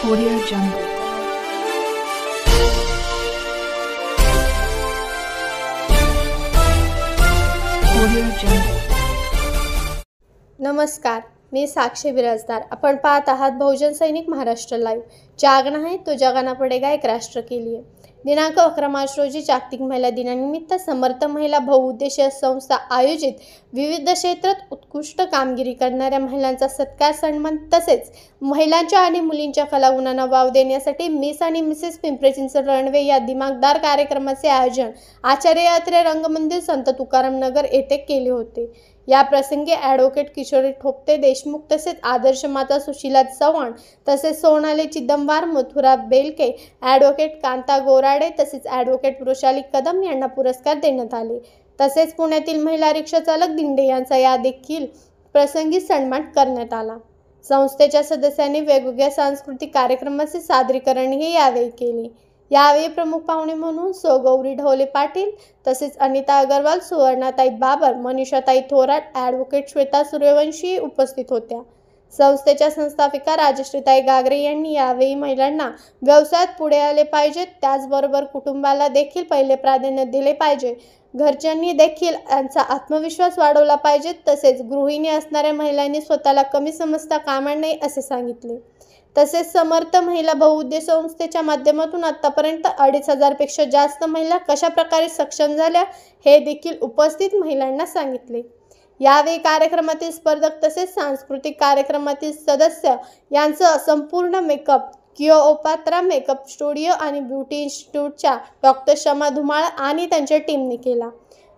Audio Jungle. Audio Jungle. नमस्कार, मी साक्षी बिराजदार. आपण पाहत आहात बहुजन सैनिक महाराष्ट्र लाईव्ह. जागना है तो जगाना पडेगा एक राष्ट्र के लिए. दिनांक 11 मार्च रोजी जागतिक महिला दिनानिमित्त समर्थ महिला बहुउद्देशीय संस्था आयोजित विविध क्षेत्रात उत्कृष्ट कामगिरी करणाऱ्या महिलांचा सत्कार, सन्मान तसेच महिलांच्या आणि मुलींच्या कलागुणांना वाव देण्यासाठी मिस आणि मिसेस पिंपरी चिंचवड रनवे या दिमागदार कार्यक्रमाचे आयोजन आचार्य अत्रे रंगमंदिर संत तुकाराम नगर येथे केले होते. या प्रसंगी ॲडव्होकेट किशोरी ठोपते देशमुख तसेच आदर्श माता सुशीला चव्हाण तसेच सोनाली चिदंबार, मथुरा बेलके, ॲडव्होकेट कांता गोराडे तसेच ॲडव्होकेट वृषाली कदम यांना पुरस्कार देण्यात आले. तसेच पुण्यातील महिला रिक्षा चालक दिंडे यांचा या देखील प्रसंगी सन्मान करण्यात आला. संस्थेच्या सदस्यांनी वेगवेगळ्या सांस्कृतिक कार्यक्रमाचे सादरीकरणही यावेळी केले. यावेळी प्रमुख पाहुणे म्हणून गौरी ढवले पाटील तसेच अनिता अग्रवाल, सुवर्णाताई बाबर, मनीषाताई थोरात, ॲडव्होकेट श्वेता सूर्यवंशी उपस्थित होत्या. संस्थेच्या संस्थापिका राजश्रीताई गागरे यांनी यावेळी महिलांना व्यवसायात पुढे आले पाहिजे, त्याचबरोबर कुटुंबाला देखील पहिले प्राधान्य दिले पाहिजे, घरच्यांनी देखील यांचा आत्मविश्वास वाढवला पाहिजे, तसेच गृहिणी असणाऱ्या महिलांनी स्वतःला कमी समजता कामा नये असे सांगितले. तसेच समर्थ महिला बहुउद्देशीय संस्थेच्या माध्यमातून आतापर्यंत 2,500 पेक्षा जास्त महिला कशा प्रकारे सक्षम झाल्या हे देखील उपस्थित महिलांना सांगितले. यावेळी कार्यक्रमातील स्पर्धक तसेच सांस्कृतिक कार्यक्रमातील सदस्य यांचं संपूर्ण मेकअप क्लिओपात्रा मेकअप स्टुडिओ आणि ब्युटी इन्स्टिट्यूटच्या डॉक्टर शमा धुमाळ आणि त्यांच्या टीमने केला.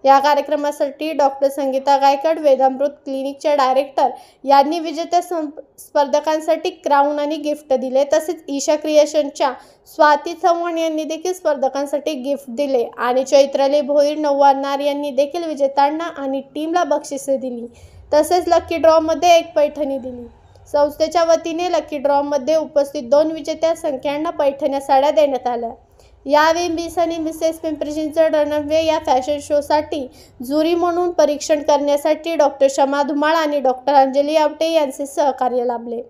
या कार्यक्रमासाठी डॉक्टर संगीता गायकवाड, वेदामृत क्लिनिकच्या डायरेक्टर यांनी विजेत्या स्पर्धकांसाठी क्राऊन आणि गिफ्ट दिले. तसेच ईशा क्रिएशनच्या स्वाती चव्हाण यांनी देखील स्पर्धकांसाठी गिफ्ट दिले आणि चैत्राली भोईर नववारनार यांनी देखील विजेत्यांना आणि टीमला बक्षिसे दिली. तसेच लकी ड्रॉमध्ये एक पैठणी दिली. संस्थेच्या वतीने लकी ड्रॉमध्ये उपस्थित 2 विजेत्या संख्यांना पैठण्या साड्या देण्यात आल्या. यावेळी मिस आणि मिसेस पिंपरी चिंचवड रनवे या फॅशन शोसाठी जुरी म्हणून परीक्षण करण्यासाठी डॉक्टर शमा धुमाळ आणि डॉक्टर अंजली आवटे यांचे सहकार्य लाभले.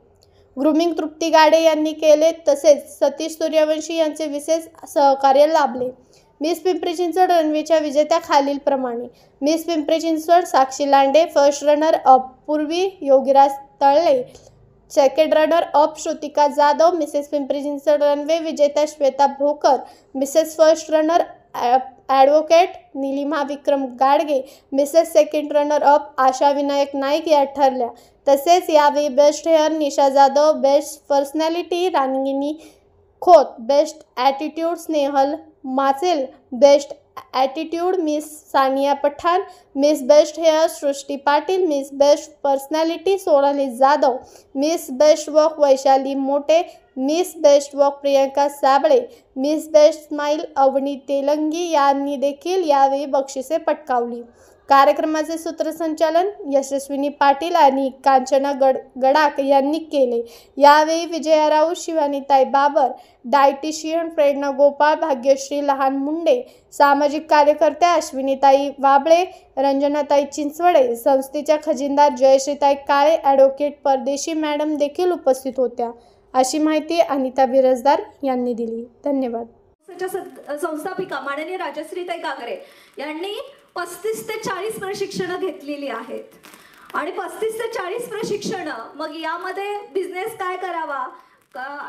ग्रूमिंग तृप्ती गाडे यांनी केले तसेच सतीश सूर्यवंशी यांचे विशेष सहकार्य लाभले. मिस पिंपरी चिंचवड रनवेच्या विजेत्या खालीलप्रमाणे: miss Pimpri Chinchwad Sakshi Lande, first runner up Purvi Yogiraj Talale, second runner up Shrutika Jadhav, Mrs Pimpri Chinchwad runway विजेत्या Shweta Bhokar, Mrs first runner advocate Nilima Vikram Gadge, Mrs second runner up Asha Vinayak Naik या ठरल्या. तसेच यावेळी best hair Nisha Jadhav, best personality Ragini Khot, best attitude Snehal Machel, best attitude miss Saniya Pathan, miss best hair Srushti Patil, miss best personality Sonali Jadhav, miss best walk Vaishali Mote, miss best walk Priyanka Sable, miss best smile Avani Telangi यांनी देखील यावेळी बक्षिसे पटकावली. कार्यक्रमाचे सूत्रसंचालन यशस्विनी पाटील आणि कांचना गडाक यांनी केले. यावेळी विजया राऊत, शिवानीताई बाबर, डायटिशियन प्रेरणा गोपाळ, भाग्यश्री लहान मुंडे, सामाजिक कार्यकर्त्या अश्विनीताई वाबळे, रंजनाताई चिंचवडे, संस्थेच्या खजिनदार जयश्रीताई काळे, ॲडव्होकेट परदेशी मॅडम देखील उपस्थित होत्या, अशी माहिती अनिता बिराजदार यांनी दिली. धन्यवाद. संस्थापिका माननीय राजश्रीताई गागरे यांनी 35 ते 40 प्रशिक्षणं घेतलेली आहेत आणि 35 ते 40 प्रशिक्षणं, मग यामध्ये बिझनेस काय करावा,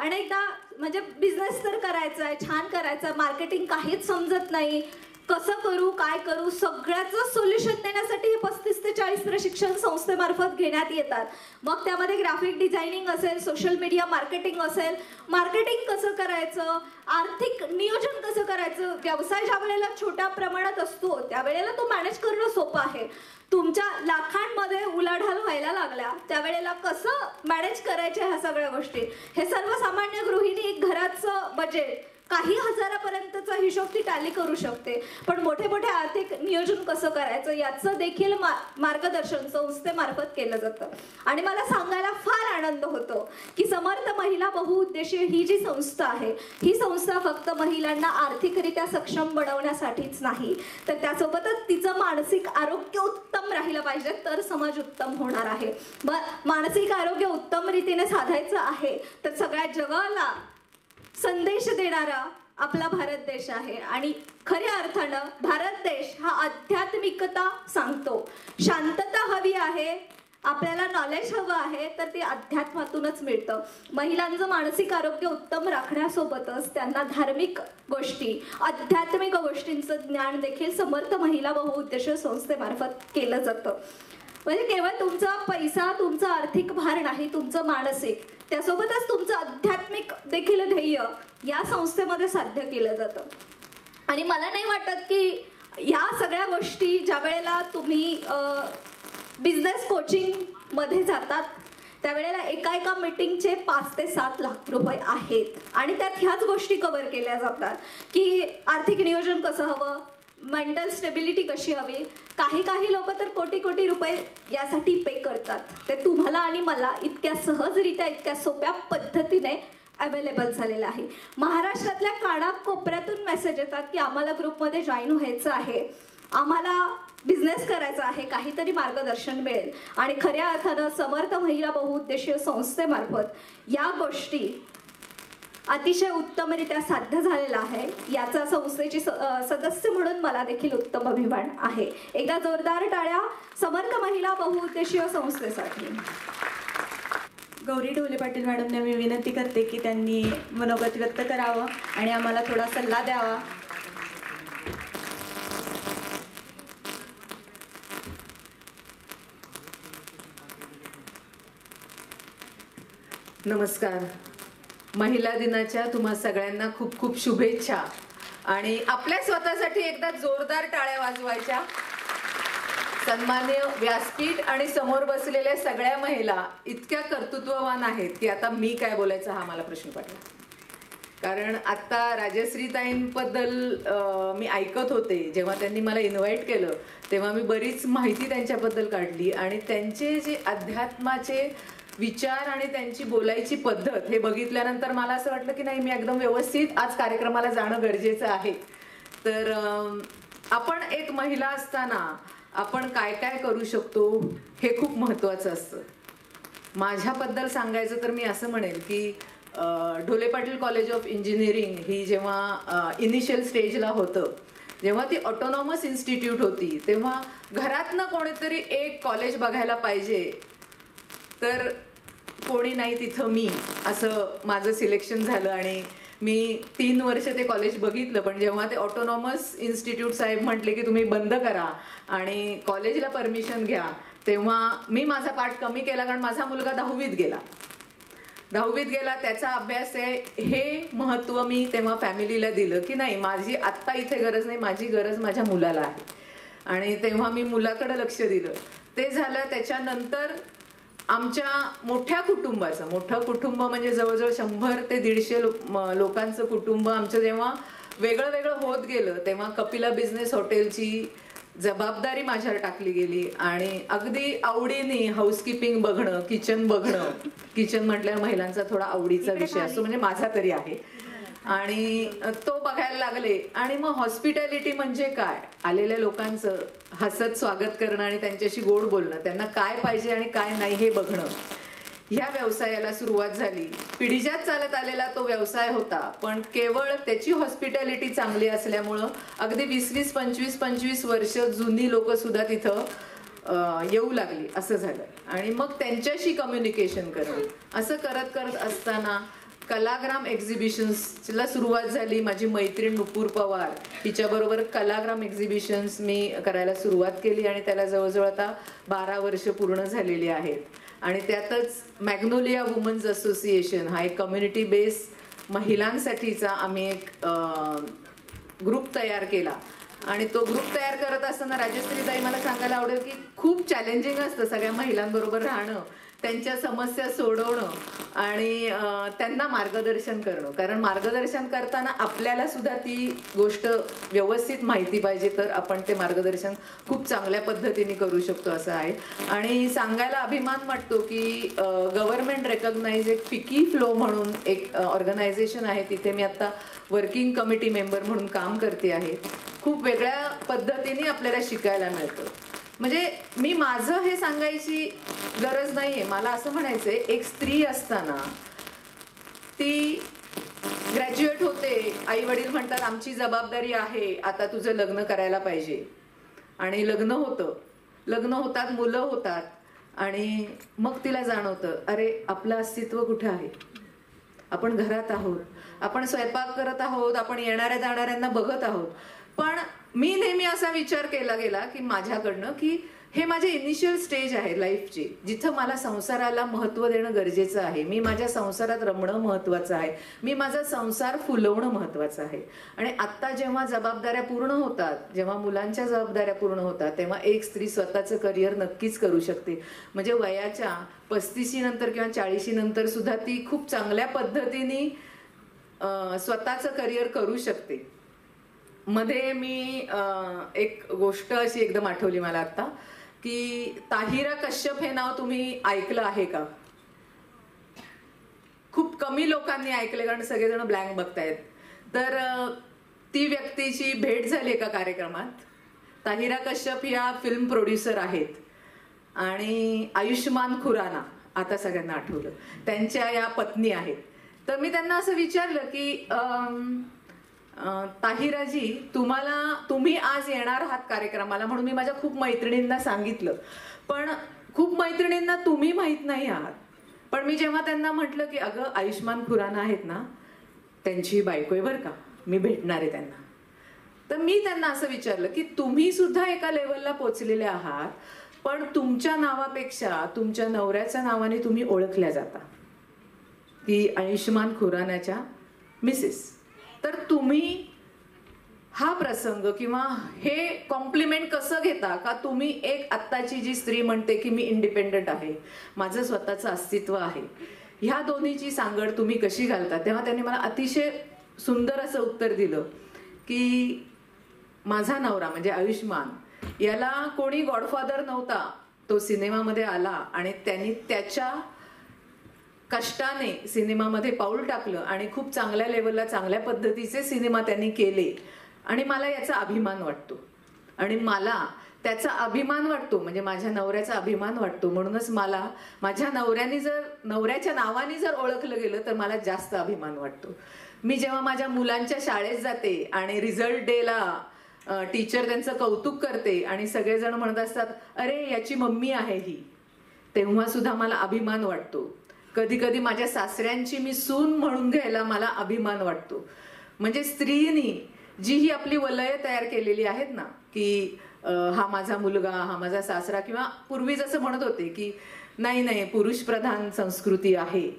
अनेकदा म्हणजे बिझनेस तर करायचा आहे, छान करायचं आहे, मार्केटिंग काहीच समजत नाही, कसं करू काय करू, सगळ्याचं सोल्युशन देण्यासाठी हे 35 ते 40 प्रशिक्षण संस्थेमार्फत घेण्यात येतात. मग त्यामध्ये ग्राफिक डिझायनिंग असेल, सोशल मीडिया मार्केटिंग असेल, मार्केटिंग कसं करायचं, आर्थिक नियोजन कसं करायचं, व्यवसाय ज्या वेळेला छोट्या प्रमाणात असतो त्यावेळेला तो मॅनेज करणं सोपं आहे, तुमच्या लाखांमध्ये उलाढाल व्हायला लागल्या त्यावेळेला कसं मॅनेज करायचे ह्या सगळ्या गोष्टी, हे सर्वसामान्य गृहिणी घराचं बजेट काही हजारापर्यंतचा हिशोब ती टॅली करू शकते, पण मोठे मोठे आर्थिक नियोजन कसं करायचं याचं देखील मार्गदर्शन संस्थेमार्फत केलं जातं. आणि मला सांगायला फार आनंद होतो की समर्थ महिला बहुउद्देशीय ही जी संस्था आहे, ही संस्था फक्त महिलांना आर्थिकरित्या सक्षम बनवण्यासाठीच नाही, तर त्यासोबतच तिचं मानसिक आरोग्य उत्तम राहिलं पाहिजे, तर समाज उत्तम होणार आहे. मानसिक आरोग्य उत्तम रीतीने साधायचं आहे तर सगळ्या जगाला संदेश देणारा आपला भारत देश आहे. आणि खऱ्या अर्थानं भारत देश हा आध्यात्मिकता सांगतो. शांतता हवी आहे, आपल्याला नॉलेज हवं आहे, तर ते अध्यात्मातूनच मिळतं. महिलांचं मानसिक आरोग्य उत्तम राखण्यासोबतच त्यांना धार्मिक गोष्टी, आध्यात्मिक गोष्टींचं ज्ञान देखील समर्थ महिला बहुउद्देशीय संस्थेमार्फत केलं जातं. म्हणजे केवळ तुमचा पैसा, तुमचा आर्थिक भार नाही, तुमचं मानसिक, त्यासोबतच तुमचं आध्यात्मिक देखील ध्येय या संस्थेमध्ये साध्य केलं जातं. आणि मला नाही वाटत की या सगळ्या गोष्टी ज्या वेळेला तुम्ही बिझनेस कोचिंग मध्ये जातात त्यावेळेला एका मीटिंगचे 5 ते 7 लाख रुपये आहेत. आणि त्यात ह्याच गोष्टी कव्हर केल्या जातात की आर्थिक नियोजन कसं हवं, मेंटल स्टेबिलिटी कशी हवी. काही लोक तर कोटी रुपये यासाठी पे करतात. ते तुम्हाला आणि मला इतक्या सहजरित्या, इतक्या सोप्या पद्धतीने अवेलेबल झालेलं आहे. महाराष्ट्रातल्या कानाकोपऱ्यातून मेसेज येतात की आम्हाला ग्रुपमध्ये जॉईन व्हायचं आहे, आम्हाला बिझनेस करायचा आहे, काहीतरी मार्गदर्शन मिळेल. आणि खऱ्या अर्थानं समर्थ महिला बहुउद्देशीय संस्थेमार्फत या गोष्टी अतिशय उत्तमरित्या साध्य झालेला आहे. याचा संस्थेची सदस्य म्हणून मला देखील उत्तम अभिमान आहे. एकदा जोरदार टाळ्या समर्थ महिला बहुउद्देशीय संस्थेसाठी. गौरी ढोले पाटील मॅडमने मी विनंती करते की त्यांनी मनोगत व्यक्त करावं आणि आम्हाला थोडा सल्ला द्यावा. नमस्कार. महिला दिनाच्या तुम्हा सगळ्यांना खूप खूप शुभेच्छा. आणि आपल्या स्वतःसाठी एकदा जोरदार टाळ्या वाजवायच्या. सन्मान्य व्यासपीठ आणि समोर बसलेल्या सगळ्या महिला इतक्या कर्तृत्ववान आहेत की आता मी काय बोलायचं हा मला प्रश्न पडला. कारण आता राजश्रीताईंबद्दल मी ऐकत होते, जेव्हा त्यांनी मला इन्व्हाइट केलं तेव्हा मी बरीच माहिती त्यांच्याबद्दल काढली. आणि त्यांचे जे अध्यात्माचे विचार आणि त्यांची बोलायची पद्धत हे बघितल्यानंतर मला असं वाटलं की नाही, मी एकदम व्यवस्थित आज कार्यक्रमाला जाणं गरजेचं आहे. तर आपण एक महिला असताना आपण काय काय करू शकतो हे खूप महत्त्वाचं असतं. माझ्याबद्दल सांगायचं तर मी असं म्हणेल की Dhole Patil college of engineering ही जेव्हा इनिशियल स्टेजला होतं, जेव्हा ती ऑटोनॉमस इन्स्टिट्यूट होती, तेव्हा घरातनं कोणीतरी एक कॉलेज बघायला पाहिजे, तर कोणी नाही तिथं मी, असं माझं सिलेक्शन झालं. आणि मी 3 वर्ष ते कॉलेज बघितलं. पण जेव्हा ते ऑटोनॉमस इन्स्टिट्यूट साहेब म्हटले की तुम्ही बंद करा आणि कॉलेजला परमिशन घ्या, तेव्हा मी माझा पाठ कमी केला. कारण माझा मुलगा 10वीत गेला, त्याचा अभ्यास आहे, हे महत्त्व मी तेव्हा फॅमिलीला दिलं की नाही, माझी आत्ता इथे गरज नाही, माझी गरज माझ्या मुलाला आहे. आणि तेव्हा मी मुलाकडे लक्ष दिलं. ते झालं. त्याच्यानंतर आमच्या मोठ्या कुटुंबाचं, मोठं कुटुंब म्हणजे जवळजवळ 100 ते 150 लोकांचं कुटुंब आमचं जेव्हा वेगळं वेगळं होत गेलं, तेव्हा कपिला बिझनेस हॉटेलची जबाबदारी माझ्यावर टाकली गेली. आणि अगदी आवडीने हाऊसकीपिंग बघणं, किचन बघणं, किचन म्हटल्यावर महिलांचा थोडा आवडीचा विषय असतो, म्हणजे माझा तरी आहे. आणि तो बघायला लागले. आणि मग हॉस्पिटॅलिटी म्हणजे काय, आलेल्या लोकांचं हसत स्वागत करणं आणि त्यांच्याशी गोड बोलणं, त्यांना काय पाहिजे आणि काय नाही हे बघणं, ह्या व्यवसायाला सुरुवात झाली. पिढीजात चालत आलेला तो व्यवसाय होता, पण केवळ त्याची हॉस्पिटॅलिटी चांगली असल्यामुळं अगदी 20-25 वर्ष जुनी लोक सुद्धा तिथं येऊ लागली, असं झालं. आणि मग त्यांच्याशी कम्युनिकेशन करणं, असं करत करत असताना कलाग्राम एक्झिबिशन्सला सुरुवात झाली. माझी मैत्रीण नुपूर पवार हिच्याबरोबर कलाग्राम एक्झिबिशन्स मी करायला सुरुवात केली आणि त्याला जवळजवळ आता 12 वर्ष पूर्ण झालेली आहेत. आणि त्यातच मॅग्नोलिया वुमन्स असोसिएशन हा एक कम्युनिटी बेस महिलांसाठीचा आम्ही एक ग्रुप तयार केला. आणि तो ग्रुप तयार करत असताना राजश्रीताई मला सांगायला आवडेल की खूप चॅलेंजिंग असतं सगळ्या महिलांबरोबर राहणं. त्यांच्या समस्या सोडवणं आणि त्यांना मार्गदर्शन करणं. कारण मार्गदर्शन करताना आपल्याला सुद्धा ती गोष्ट व्यवस्थित माहिती पाहिजे, तर आपण ते मार्गदर्शन खूप चांगल्या पद्धतीने करू शकतो असं आहे. आणि सांगायला अभिमान वाटतो की गव्हर्नमेंट रेकॉग्नाइज एक फिकी फ्लो म्हणून एक ऑर्गनायझेशन आहे, तिथे मी आता वर्किंग कमिटी मेंबर म्हणून काम करते आहे. खूप वेगळ्या पद्धतीने आपल्याला शिकायला मिळतं. म्हणजे मी माझं हे सांगायची गरज नाही आहे, मला असं म्हणायचं आहे, एक स्त्री असताना ती ग्रॅज्युएट होते, आई वडील म्हणतात आमची जबाबदारी आहे, आता तुझं लग्न करायला पाहिजे, आणि लग्न होतं, लग्न होतात, मुलं होतात, आणि मग तिला जाणवतं अरे आपलं अस्तित्व कुठे आहे, आपण घरात आहोत, आपण स्वयंपाक करत आहोत, आपण येणाऱ्या जाणाऱ्यांना बघत आहोत. पण मी नेहमी असा विचार केला गेला की माझ्याकडनं की हे माझे इनिशियल स्टेज आहे लाईफची, जिथं मला संसाराला महत्त्व देणं गरजेचं आहे, मी माझ्या संसारात रमणं महत्त्वाचं आहे, मी माझा संसार फुलवणं महत्त्वाचं आहे. आणि आत्ता जेव्हा जबाबदाऱ्या पूर्ण होतात, जेव्हा मुलांच्या जबाबदाऱ्या पूर्ण होतात, तेव्हा एक स्त्री स्वतःचं करिअर नक्कीच करू शकते. म्हणजे वयाच्या 35 नंतर किंवा 40 नंतर सुद्धा ती खूप चांगल्या पद्धतीने स्वतःचं करिअर करू शकते. मध्ये मी एक गोष्ट अशी एकदम आठवली मला आता, की ताहिरा कश्यप हे नाव तुम्ही ऐकलं आहे का? खूप कमी लोकांनी ऐकले, कारण सगळेजण ब्लँक बघतायत. तर ती व्यक्तीची भेट झाली एका कार्यक्रमात. ताहिरा कश्यप या फिल्म प्रोड्युसर आहेत, आणि आयुष्मान खुराना आता सगळ्यांना आठवलं, त्यांच्या या पत्नी आहेत. तर मी त्यांना असं विचारलं की ताहिराजी, तुम्ही आज येणार आहात कार्यक्रमाला, म्हणून मी माझ्या खूप मैत्रिणींना सांगितलं, पण खूप मैत्रिणींना तुम्ही माहीत नाही आहात. पण मी जेव्हा त्यांना म्हटलं की अगं आयुष्मान खुराना आहेत ना, त्यांची बायको आहे बरं का, मी भेटणार आहे त्यांना, तर मी त्यांना असं विचारलं की तुम्ही सुद्धा एका लेवलला पोचलेले आहात, पण तुमच्या नावापेक्षा तुमच्या नवऱ्याच्या नावाने तुम्ही ओळखल्या जाता, की आयुष्मान खुरानाच्या मिसेस. तर तुम्ही हा प्रसंग किंवा हे कॉम्प्लिमेंट कसं घेता, का तुम्ही एक आत्ताची जी स्त्री म्हणते की मी इंडिपेंडंट आहे, माझं स्वतःचं अस्तित्व आहे, ह्या दोन्हीची सांगड तुम्ही कशी घालता? तेव्हा त्यांनी मला अतिशय सुंदर असं उत्तर दिलं की माझा नवरा म्हणजे आयुष्मान याला कोणी गॉडफादर नव्हता, तो सिनेमामध्ये आला आणि त्यांनी त्याच्या कष्टाने सिनेमामध्ये पाऊल टाकलं आणि खूप चांगल्या लेवलला चांगल्या पद्धतीचे सिनेमा त्यांनी केले, आणि मला याचा अभिमान वाटतो. आणि मला त्याचा अभिमान वाटतो, म्हणजे माझ्या नवऱ्याचा अभिमान वाटतो. म्हणूनच मला माझ्या नवऱ्याच्या नावाने जर ओळखलं गेलं तर मला जास्त अभिमान वाटतो. मी जेव्हा माझ्या मुलांच्या शाळेत जाते आणि रिझल्ट डेला टीचर त्यांचं कौतुक करते आणि सगळेजण म्हणत असतात अरे याची मम्मी आहे ही, तेव्हा सुद्धा मला अभिमान वाटतो. कधी कधी माझ्या सासऱ्यांची मी सून म्हणून घ्यायला मला अभिमान वाटतो. म्हणजे स्त्रीनी जी ही आपली वलय तयार केलेली आहेत ना, की हा माझा मुलगा, हा माझा सासरा, किंवा पूर्वी जसं म्हणत होते की नाही पुरुष प्रधान संस्कृती आहे,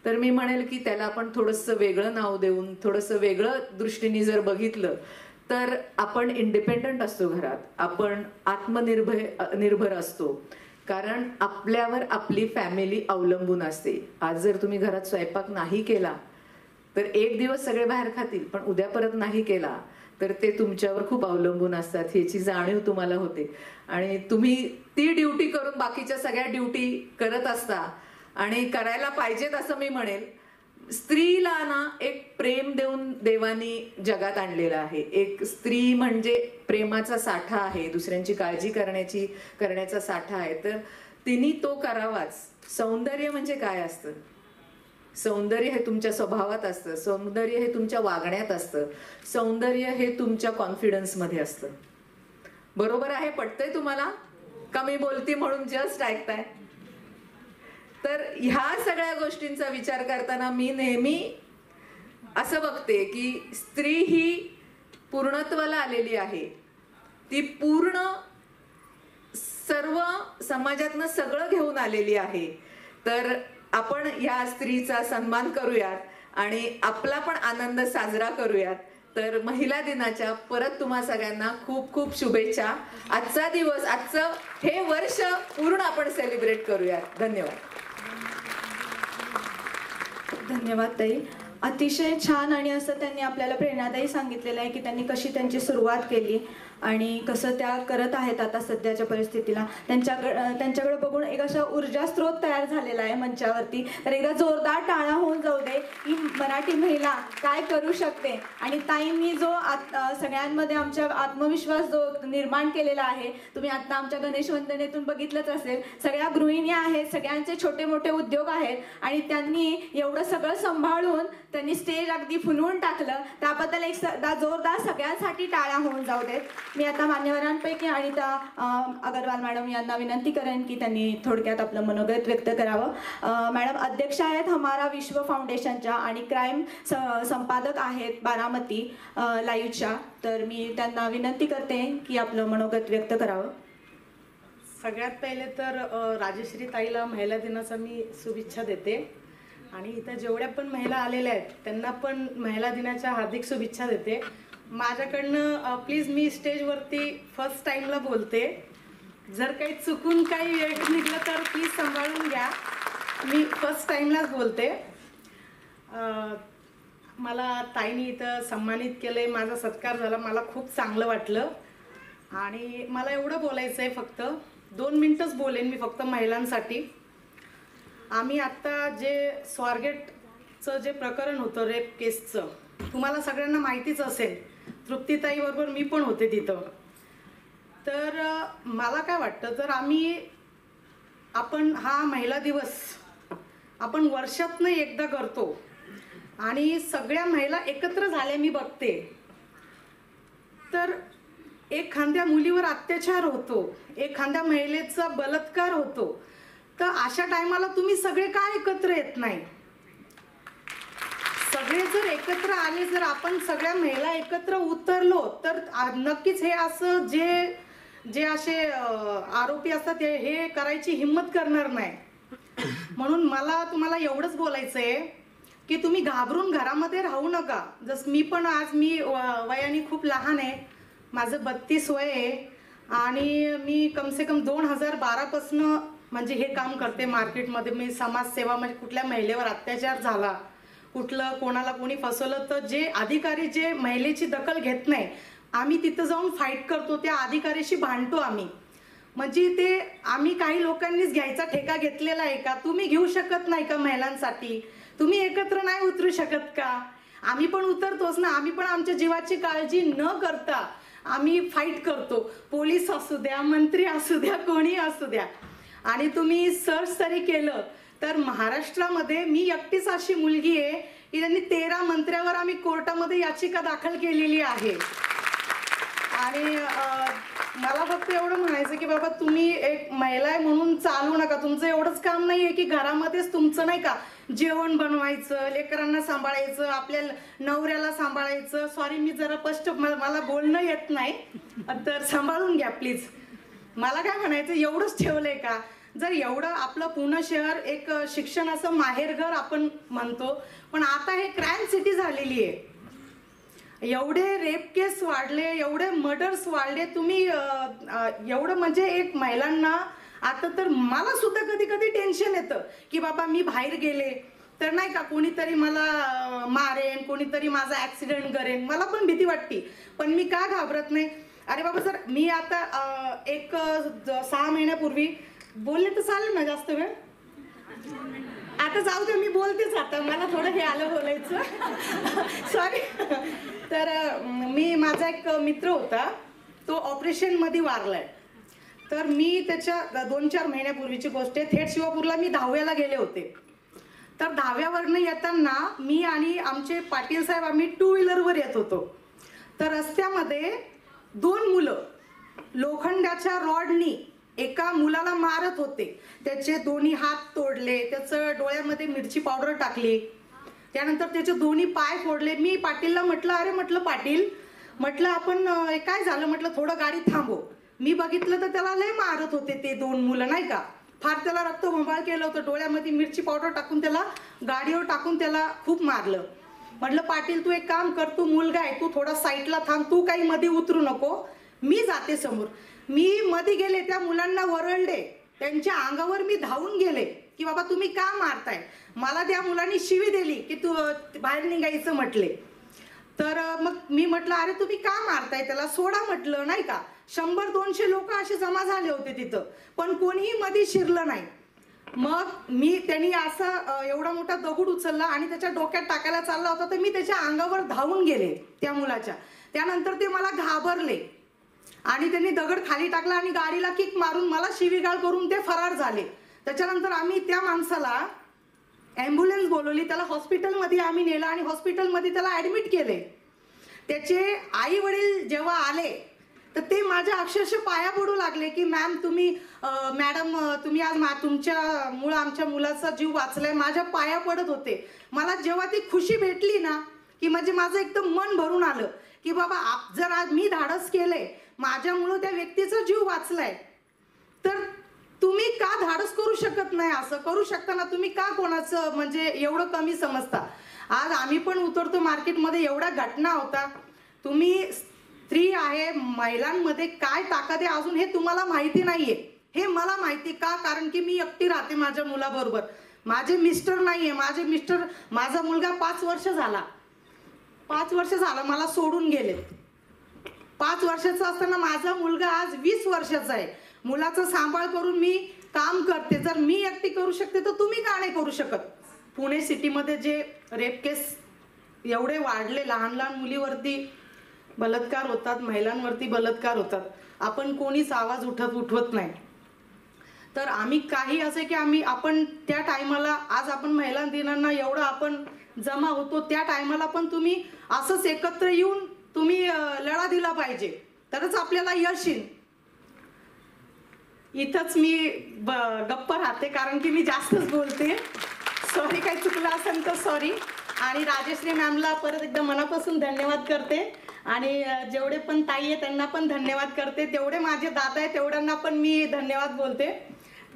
तर मी म्हणेल की त्याला आपण थोडंसं वेगळं नाव देऊन थोडंसं वेगळं दृष्टीने जर बघितलं तर आपण इंडिपेंडंट असतो घरात, आपण आत्मनिर्भर असतो, कारण आपल्यावर आपली फॅमिली अवलंबून असते. आज जर तुम्ही घरात स्वयंपाक नाही केला तर एक दिवस सगळे बाहेर खातील, पण उद्या परत नाही केला तर ते तुमच्यावर खूप अवलंबून असतात, याची जाणीव तुम्हाला होते. आणि तुम्ही ती ड्युटी करून बाकीच्या सगळ्या ड्युटी करत असता, आणि करायला पाहिजेत असं मी म्हणेल. स्त्रीला ना एक प्रेम देऊन देवानी जगात आणलेलं आहे. एक स्त्री म्हणजे प्रेमाचा साठा आहे, दुसऱ्यांची काळजी करण्याचा साठा आहे, तर तिने तो करावाच. सौंदर्य म्हणजे काय असतं? सौंदर्य हे तुमच्या स्वभावात असतं, सौंदर्य हे तुमच्या वागण्यात असतं, सौंदर्य हे तुमच्या कॉन्फिडन्समध्ये असतं. बरोबर आहे? पटतंय तुम्हाला का मी बोलती म्हणून जस्ट ऐकताय? तर ह्या सगळ्या गोष्टींचा विचार करताना मी नेहमी असं बघते की स्त्री ही पूर्णत्वाला आलेली आहे, ती पूर्ण सर्व समाजातनं सगळं घेऊन आलेली आहे. तर आपण या स्त्रीचा सन्मान करूयात आणि आपला पण आनंद साजरा करूयात. तर महिला दिनाच्या परत तुम्हा सगळ्यांना खूप खूप शुभेच्छा. आजचा दिवस, आजचं हे वर्ष पूर्ण आपण सेलिब्रेट करूयात. धन्यवाद. धन्यवाद ताई. अतिशय छान आणि असं त्यांनी आपल्याला प्रेरणादायी सांगितलेलं आहे की त्यांनी कशी त्यांची सुरुवात केली आणि कसं त्या करत आहेत आता सध्याच्या परिस्थितीला. त्यांच्याकडे बघून एक असा ऊर्जा स्रोत तयार झालेला आहे मंचावरती. तर एकदा जोरदार टाळा होऊन जाऊ दे की मराठी महिला काय करू शकते. आणि ताईंनी जो सगळ्यांमध्ये आमच्या आत्मविश्वास जो निर्माण केलेला आहे, तुम्ही आता आमच्या गणेश वंदनेतून बघितलंच असेल. सगळ्या गृहिणी आहेत, सगळ्यांचे छोटे मोठे उद्योग आहेत आणि त्यांनी एवढं सगळं सांभाळून त्यांनी स्टेज अगदी फुलवून टाकलं. त्याबद्दल एक जोरदार सगळ्यांसाठी टाळ्या होऊन जाऊ देत. मी आता मान्यवरांपैकी अनिता अगरवाल मॅडम यांना विनंती करेन की त्यांनी थोडक्यात आपलं मनोगत व्यक्त करावं. मॅडम अध्यक्ष आहेत हमारा विश्व फाउंडेशनच्या आणि क्राईम संपादक आहेत बारामती लाईव्हच्या. तर मी त्यांना विनंती करते की आपलं मनोगत व्यक्त करावं. सगळ्यात पहिले तर राजश्री ताईला महिला दिनाचा मी शुभेच्छा देते आणि इथं जेवढ्या पण महिला आलेल्या आहेत त्यांना पण महिला दिनाच्या हार्दिक शुभेच्छा देते. माझ्याकडनं प्लीज मी स्टेजवरती फर्स्ट टाईमला बोलते. जर काही चुकून काही वेळ निघलं तर प्लीज सांभाळून घ्या. मी फर्स्ट टाईमलाच बोलते. मला ताईने इथं सन्मानित केलं आहे, माझा सत्कार झाला, मला खूप चांगलं वाटलं. आणि मला एवढं बोलायचं आहे, फक्त 2 मिनटंच बोलेन मी फक्त महिलांसाठी. आम्ही आत्ता जे स्वारगेटचं जे प्रकरण होतं रेप केसचं, तुम्हाला सगळ्यांना माहितीच असेल. तृप्तीताईबरोबर मी पण होते तिथं. तर मला काय वाटतं, तर आपण हा महिला दिवस आपण वर्षातनं एकदा करतो आणि सगळ्या महिला एकत्र झाल्या मी बघते. तर एखाद्या मुलीवर अत्याचार होतो, एखाद्या महिलेचा बलात्कार होतो, तर अशा टायमाला तुम्ही सगळे का एकत्र येत नाही? सगळे जर एकत्र आले, जर आपण सगळ्या महिला एकत्र उतरलो तर नक्कीच हे असं जे असे आरोपी असतात हे करायची हिंमत करणार नाही. म्हणून मला तुम्हाला एवढंच बोलायचं आहे की तुम्ही घाबरून घरामध्ये राहू नका. जसं मी वयाने खूप लहान आहे, माझं 32 वय आहे आणि मी कमसे कम 2012 पासून म्हणजे हे काम करते मार्केटमध्ये. मी समाजसेवा, म्हणजे कुठल्या महिलेवर अत्याचार झाला, कोणाला कोणी फसवलं तर जे अधिकारी जे महिलेची दखल घेत नाही, आम्ही तिथं जाऊन फाईट करतो, त्या अधिकाऱ्याशी भांडतो आम्ही. म्हणजे ते आम्ही काही लोकांनीच घ्यायचा ठेका घेतलेला आहे का? तुम्ही घेऊ शकत नाही का महिलांसाठी? तुम्ही एकत्र नाही उतरू शकत का? आम्ही पण उतरतोच ना. आम्ही पण आमच्या जीवाची काळजी न करता आम्ही फाईट करतो. पोलीस असू द्या, मंत्री असू द्या, कोणी असू द्या. आणि तुम्ही सर्च तरी केलं तर महाराष्ट्रामध्ये मी एकटीच अशी मुलगी आहे की त्यांनी 13 मंत्र्यावर आम्ही कोर्टामध्ये याचिका दाखल केलेली आहे. आणि मला फक्त एवढं म्हणायचं की बाबा तुम्ही एक महिला आहे म्हणून चालू नका. तुमचं एवढंच काम नाही आहे की घरामध्येच तुमचं नाही का जेवण बनवायचं, लेकरांना सांभाळायचं, आपल्या नवऱ्याला सांभाळायचं. सॉरी मी जरा स्पष्ट मला बोलणं येत नाही, तर सांभाळून घ्या प्लीज. मला काय म्हणायचं, एवढंच ठेवलंय का? जर एवढं आपलं पुणे शहर एक शिक्षणाचं माहेरघर आपण म्हणतो, पण आता हे क्राईम सिटी झालेली आहे. एवढे रेप केस वाढले, एवढे मर्डर्स वाढले. तुम्ही एवढं म्हणजे एक महिलांना आता तर मला सुद्धा कधी कधी टेन्शन येतं की बाबा मी बाहेर गेले तर नाही का कोणीतरी मला मारेन, कोणीतरी माझा ऍक्सिडेंट करेन. मला पण भीती वाटते, पण मी का घाबरत नाही? अरे बाबा सर, मी आता 6 महिन्यापूर्वी बोलले तर चालेल ना जास्त वेळ? आता जाऊ दे, मी बोलतेच आता, मला थोडं हे आलं बोलायचं. सॉरी. तर माझा एक मित्र होता, तो ऑपरेशन मध्ये वारलाय. तर मी त्याच्या 2-4 महिन्यापूर्वीची गोष्ट आहे. थेट शिवापूरला मी 10व्याला गेले होते. तर 10व्यावरनं येताना मी आणि आमचे पाटील साहेब आम्ही 2 व्हीलरवर येत होतो. तर रस्त्यामध्ये 2 मुलं लोखंडाच्या रॉडनी एका मुलाला मारत होते. त्याचे दोन्ही हात तोडले, त्याचं डोळ्यामध्ये मिरची पावडर टाकली, त्यानंतर त्याचे दोन्ही पाय फोडले. मी पाटीलला म्हटलं, अरे म्हटलं पाटील, म्हटलं आपण काय झालं, म्हटलं थोडं गाडी थांबव. मी बघितलं तर त्याला लय मारत होते ते 2 मुलं नाही का. फार त्याला रक्तबंबाळ केलं होतं, डोळ्यामध्ये मिरची पावडर टाकून त्याला गाडीवर टाकून त्याला खूप मारलं. म्हटलं पाटील तू एक काम कर, तू मुलगा आहे, तू थोडा साईडला थांब, तू काही मध्ये उतरू नको, मी जाते समोर. मी मध्ये गेले, त्या मुलांना वरळले, त्यांच्या अंगावर मी धावून गेले. की बाबा तुम्ही का मारताय. मला त्या मुलांनी शिवी दिली की तू बाहेर निघायचं म्हटले. तर मग मी म्हटलं अरे तुम्ही का मारताय त्याला, सोडा म्हटलं, नाही का. 100-200 लोक असे जमा झाले होते तिथं, पण कोणीही मध्ये शिरलं नाही. मग त्यांनी असं एवढा मोठा दगड उचलला आणि त्याच्या डोक्यात टाकायला चालला होता, तर मी त्याच्या अंगावर धावून गेले त्या मुलाच्या. त्यानंतर ते मला घाबरले आणि त्यांनी दगड खाली टाकला आणि गाडीला किक मारून मला शिवीगाळ करून ते फरार झाले. त्याच्यानंतर आम्ही त्या माणसाला ॲम्ब्युलन्स बोलवली, त्याला हॉस्पिटलमध्ये आम्ही नेलं आणि हॉस्पिटलमध्ये त्याला ॲडमिट केले. त्याचे आई वडील जेव्हा आले तर ते माझ्या अक्षरशः पाया पडू लागले की मॅडम तुम्ही आज तुमच्यामुळं आमच्या मुलाचा जीव वाचलाय. माझ्या पाया पडत होते. मला जेव्हा ती खुशी भेटली ना की म्हणजे माझं एकदम मन भरून आलं की बाबा जर आज मी धाडस केले, माझ्यामुळं त्या व्यक्तीचा जीव वाचलाय, तर तुम्ही का धाडस करू शकत नाही. असं करू शकताना तुम्ही का कोणाचं म्हणजे एवढं कमी समजता. आज आम्ही पण उतरतो मार्केटमध्ये, एवढ्या घटना होता. तुम्ही स्त्री आहे, महिलांमध्ये काय ताकद आहे अजून हे तुम्हाला माहिती नाहीये. हे मला माहिती का, कारण की मी एकटी राहते माझ्या मुलाबरोबर. माझे मिस्टर नाहीये. माझा मुलगा 5 वर्ष झाला मला सोडून गेले. 5 वर्षाचा असताना माझा मुलगा आज 20 वर्षाचा आहे. मुलाचा सांभाळ करून मी काम करते. जर मी एकटी करू शकते तर तुम्ही का नाही करू शकत. पुणे सिटीमध्ये जे रेप केस एवढे वाढले, लहान लहान मुलीवरती बलात्कार होतात, महिलांवरती बलात्कार होतात, आपण कोणीच आवाज उठवत नाही. तर आम्ही काही असे की आपण त्या टायमाला, आज आपण महिला दिनांना एवढं आपण जमा होतो, त्या टायमाला पण तुम्ही असंच एकत्र येऊन तुम्ही लढा दिला पाहिजे, तरच आपल्याला यश येईल. इथंच मी गप्प राहते कारण की मी जास्तच बोलते. सॉरी, काही चुकलं असेल तर सॉरी. आणि राजश्री मॅमला परत एकदा मनापासून धन्यवाद करते आणि जेवढे पण ताई आहे त्यांना पण धन्यवाद करते. तेवढे माझे दादा आहे तेवढ्यांना पण मी धन्यवाद बोलते.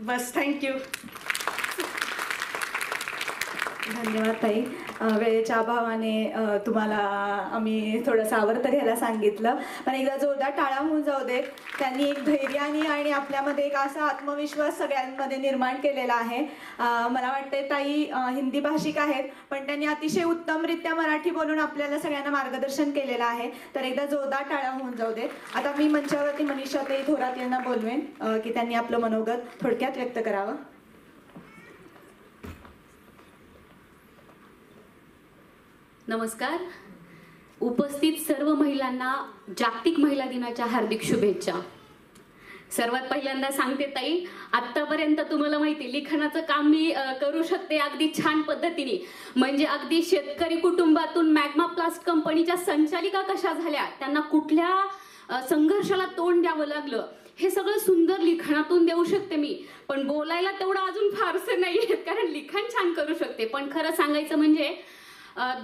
बस, थँक्यू. धन्यवाद ताई. वेळेच्या अभावाने तुम्हाला आम्ही थोडंसं आवर्त घ्यायला सांगितलं, पण एकदा जोरदार टाळ्या होऊन जाऊ देत. त्यांनी एक धैर्याने आणि आपल्यामध्ये एक असा आत्मविश्वास सगळ्यांमध्ये निर्माण केलेला आहे. मला वाटते ताई हिंदी भाषिक आहेत, पण त्यांनी अतिशय उत्तमरित्या मराठी बोलून आपल्याला सगळ्यांना मार्गदर्शन केलेलं आहे. तर एकदा जोरदार टाळ्या होऊन जाऊ देत. आता मी मंचावरती मनीषाताई थोरात यांना बोलवेन की त्यांनी आपलं मनोगत थोडक्यात व्यक्त करावं. नमस्कार. उपस्थित सर्व महिलांना जागतिक महिला दिनाच्या हार्दिक शुभेच्छा. सर्वात पहिल्यांदा सांगते ताई, आतापर्यंत तुम्हाला माहिती लिखाणाचं काम मी करू शकते अगदी छान पद्धतीने. म्हणजे अगदी शेतकरी कुटुंबातून मॅग्मा प्लास्ट कंपनीच्या संचालिका कशा झाल्या, त्यांना कुठल्या संघर्षाला तोंड द्यावं लागलं, हे सगळं सुंदर लिखाणातून देऊ शकते मी. पण बोलायला तेवढं अजून फारसं नाहीये, कारण लिखाण छान करू शकते. पण खरं सांगायचं म्हणजे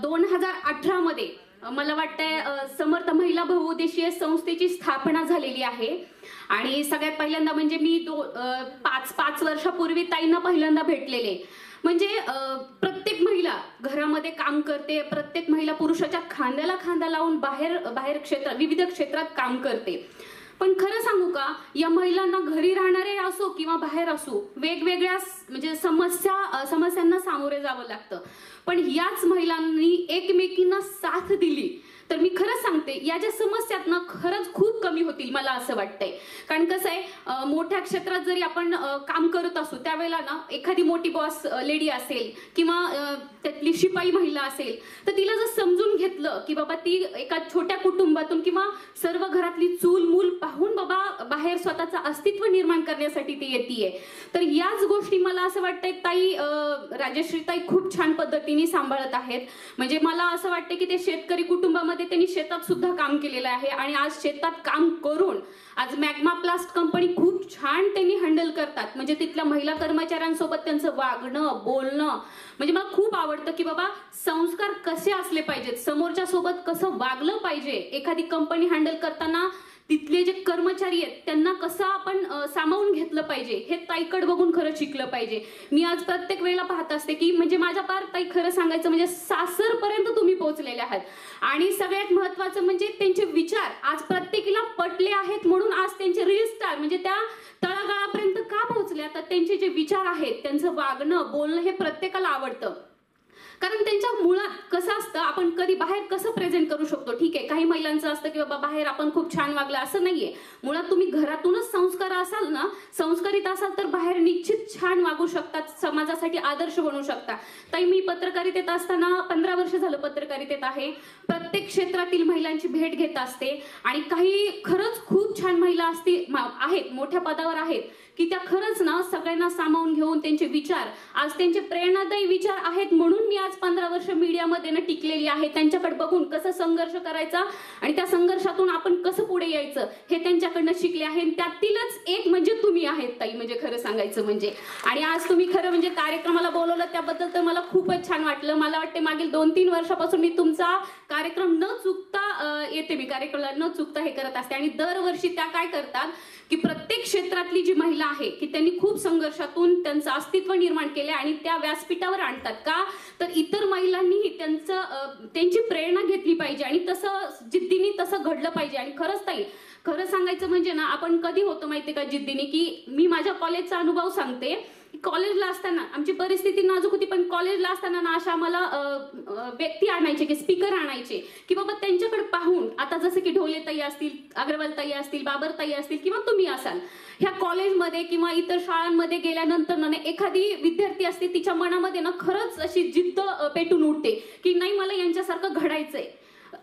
2018 मध्ये मला वाटतंय समर्थ महिला बहुउद्देशीय संस्थेची स्थापना झालेली आहे. आणि सगळ्यात पहिल्यांदा म्हणजे मी 5 वर्षापूर्वी ताईंना पहिल्यांदा भेटलेले. म्हणजे प्रत्येक महिला घरामध्ये काम करते, प्रत्येक महिला पुरुषाच्या खांद्याला खांदा लावून बाहेर विविध क्षेत्रात काम करते. पण खरं सांगू का, या महिलांना घरी राहणारे असो किंवा बाहेर असो, वेगवेगळ्या म्हणजे समस्यांना सामोरे जावं लागतं. पण याच महिलांनी एकमेकींना साथ दिली तर मी खरंच सांगते या ज्या समस्या आहेत ना खरंच खूप कमी होतील मला असं वाटतंय. कारण कसं आहे, मोठ्या क्षेत्रात जरी आपण काम करत असू त्यावेळेला ना एखादी मोठी बॉस लेडी असेल किंवा त्यातली शिपाई महिला असेल तर तिला जर समजून घेतलं की बाबा ती एका छोट्या कुटुंबातून किंवा सर्व घरातली चूल मूल पाहून बाबा बाहेर स्वतःचं अस्तित्व निर्माण करण्यासाठी ती येतीये, तर याच गोष्टी मला असं वाटतंय ताई राजश्री ताई खूप छान पद्धतीने सांभाळत आहेत. म्हणजे मला असं वाटतं की ते शेतकरी कुटुंबामध्ये त्यांनी शेतात सुद्धा काम केलेलं आहे आणि आज शेतात काम करून आज मॅग्मा प्लास्ट कंपनी खूप छान त्यांनी हँडल करतात. म्हणजे तिथल्या महिला कर्मचाऱ्यांसोबत त्यांचं वागणं बोलणं म्हणजे मला खूप आवडतं की बाबा संस्कार कसे असले पाहिजेत, समोरच्या सोबत कसं वागलं पाहिजे, एखादी कंपनी हँडल करताना तिथले जे कर्मचारी आहेत त्यांना कसं आपण सामावून घेतलं पाहिजे हे ताईकडे बघून खरं शिकलं पाहिजे. मी आज प्रत्येक वेळेला पाहत असते की म्हणजे माझ्या पार ताई खरं सांगायचं म्हणजे सासरपर्यंत तुम्ही पोहोचलेले आहात. आणि सगळ्यात महत्त्वाचं म्हणजे त्यांचे विचार आज प्रत्येकीला पटले आहेत म्हणून आज त्यांचे रील स्टार म्हणजे त्या तळागाळापर्यंत का पोहोचले. तर त्यांचे जे विचार आहेत, त्यांचं वागणं बोलणं हे प्रत्येकाला आवडतं. कारण त्यांच्या मुळात कसं असतं, आपण कधी बाहेर कसं प्रेझेंट करू शकतो. ठीक आहे, काही महिलांचं असतं की बाबा बाहेर आपण खूप छान वागलं, असं नाहीये. मुळात तुम्ही घरातूनच संस्कार असाल ना, संस्कारित असाल तर बाहेर निश्चित छान वागू शकतात, समाजासाठी आदर्श बनू शकता. ताई मी पत्रकारितेत असताना 15 वर्ष झालं पत्रकारितेत आहे. प्रत्येक क्षेत्रातील महिलांची भेट घेत असते आणि काही खरंच खूप छान महिला आहेत, मोठ्या पदावर आहेत की त्या खरंच ना सगळ्यांना सामावून घेऊन त्यांचे विचार, आज त्यांचे प्रेरणादायी विचार आहेत म्हणून मी आज 15 वर्ष मीडियामध्ये ना टिकलेली आहे. त्यांच्याकडे बघून कसं संघर्ष करायचा आणि त्या संघर्षातून आपण कसं पुढे यायचं हे त्यांच्याकडनं शिकले आहे. त्यातीलच एक म्हणजे तुम्ही आहेत ताई, म्हणजे खरं सांगायचं म्हणजे. आणि आज तुम्ही खरं म्हणजे कार्यक्रमाला बोलवलं त्याबद्दल तर मला खूपच छान वाटलं. मला वाटते मागील 2-3 वर्षापासून मी तुमचा कार्यक्रम न चुकता येते, मी कार्यक्रमाला न चुकता हे करत असते. आणि दरवर्षी त्या काय करतात की प्रत्येक क्षेत्रातली जी महिला आहे की त्यांनी खूप संघर्षातून त्यांचं अस्तित्व निर्माण केले आणि त्या व्यासपीठावर आणतात. का तर इतर महिलांनीही त्यांची प्रेरणा घेतली पाहिजे आणि तसं जिद्दीने तसं घडलं पाहिजे. आणि खरंच ताई खरं सांगायचं म्हणजे ना, आपण कधी होतो माहितीये का जिद्दीने, की मी माझ्या कॉलेजचा अनुभव सांगते. कॉलेजला असताना आमची परिस्थिती नाजूक होती, पण कॉलेजला असताना ना अशा मला व्यक्ती आणायचे की स्पीकर आणायचे की बाबा त्यांच्याकडे पाहून, आता जसं की ढोले ताई असतील, अग्रवाल ताई असतील, बाबर ताई असतील किंवा तुम्ही असाल, ह्या कॉलेजमध्ये किंवा इतर शाळांमध्ये गेल्यानंतर ना एखादी विद्यार्थी असते तिच्या मनामध्ये ना खरंच अशी जिद्द पेटून उठते की नाही मला यांच्यासारखं घडायचंय.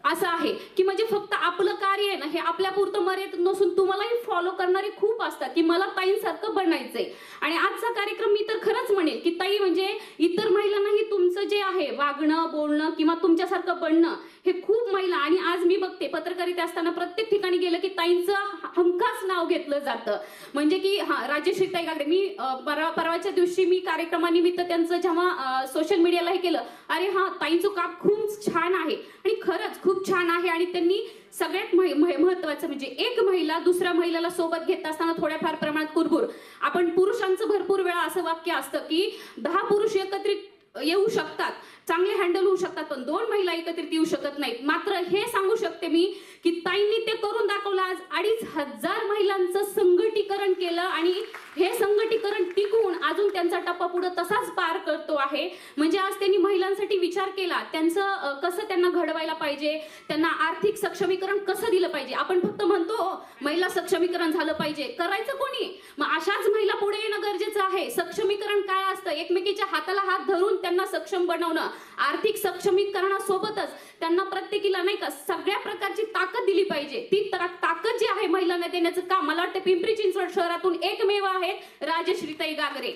असं आहे की म्हणजे फक्त आपलं कार्य आहे ना हे आपल्यापुरतं मर्यादित नसून तुम्हालाही फॉलो करणारे खूप असतात की मला ताईंसारखं बनायचंय. आणि आजचा कार्यक्रम मी तर खरंच म्हणेल की ताई म्हणजे इतर महिलांनाही तुमचं जे आहे वागणं बोलणं किंवा तुमच्यासारखं बनणं हे खूप महिला, आणि आज मी बघते पत्रकारिता असताना प्रत्येक ठिकाणी गेलं की ताईंचं हमखास नाव घेतलं जातं. म्हणजे की हा राजश्री ताई गागरे, मी परवाच्या दिवशी मी कार्यक्रमानिमित्त त्यांचं जेव्हा सोशल मीडियाला हे केलं, अरे हा ताईंचं काम खूप छान आहे आणि खरंच खूप छान आहे. आणि त्यांनी सगळ्यात महत्वाचं म्हणजे एक महिला दुसऱ्या महिलाला सोबत घेत असताना थोड्याफार प्रमाणात कुरबुर. आपण पुरुषांचं भरपूर वेळा असं वाक्य असतं की 10 पुरुष एकत्रित येऊ शकतात, चांगले हँडल होऊ शकतात, पण 2 महिला एकत्रित येऊ शकत नाहीत. मात्र हे सांगू शकते मी की ताईंनी ते करून दाखवलं. आज 2,500 महिलांचं संघटीकरण केलं आणि हे संघटीकरण टिकून अजून त्यांचा टप्पा पुढे तसाच पार करतो आहे. म्हणजे आज त्यांनी महिलांसाठी विचार केला, त्यांचं कसं त्यांना घडवायला पाहिजे, त्यांना आर्थिक सक्षमीकरण कसं दिलं पाहिजे. आपण फक्त म्हणतो महिला सक्षमीकरण झालं पाहिजे, करायचं कोणी, मग अशाच महिला पुढे येणं गरजेचं आहे. सक्षमीकरण काय असतं, एकमेकीच्या हाताला हात धरून त्यांना सक्षम बनवणं. आर्थिक सक्षमीकरणासोबतच त्यांना प्रत्येकीला नाही का सगळ्या प्रकारची ताकद दिली पाहिजे. ती ताकद जी आहे महिलांना देण्याचं काम मला वाटतं पिंपरी चिंचवड शहरातून एकमेव आहेत राजश्रीताई गागरे.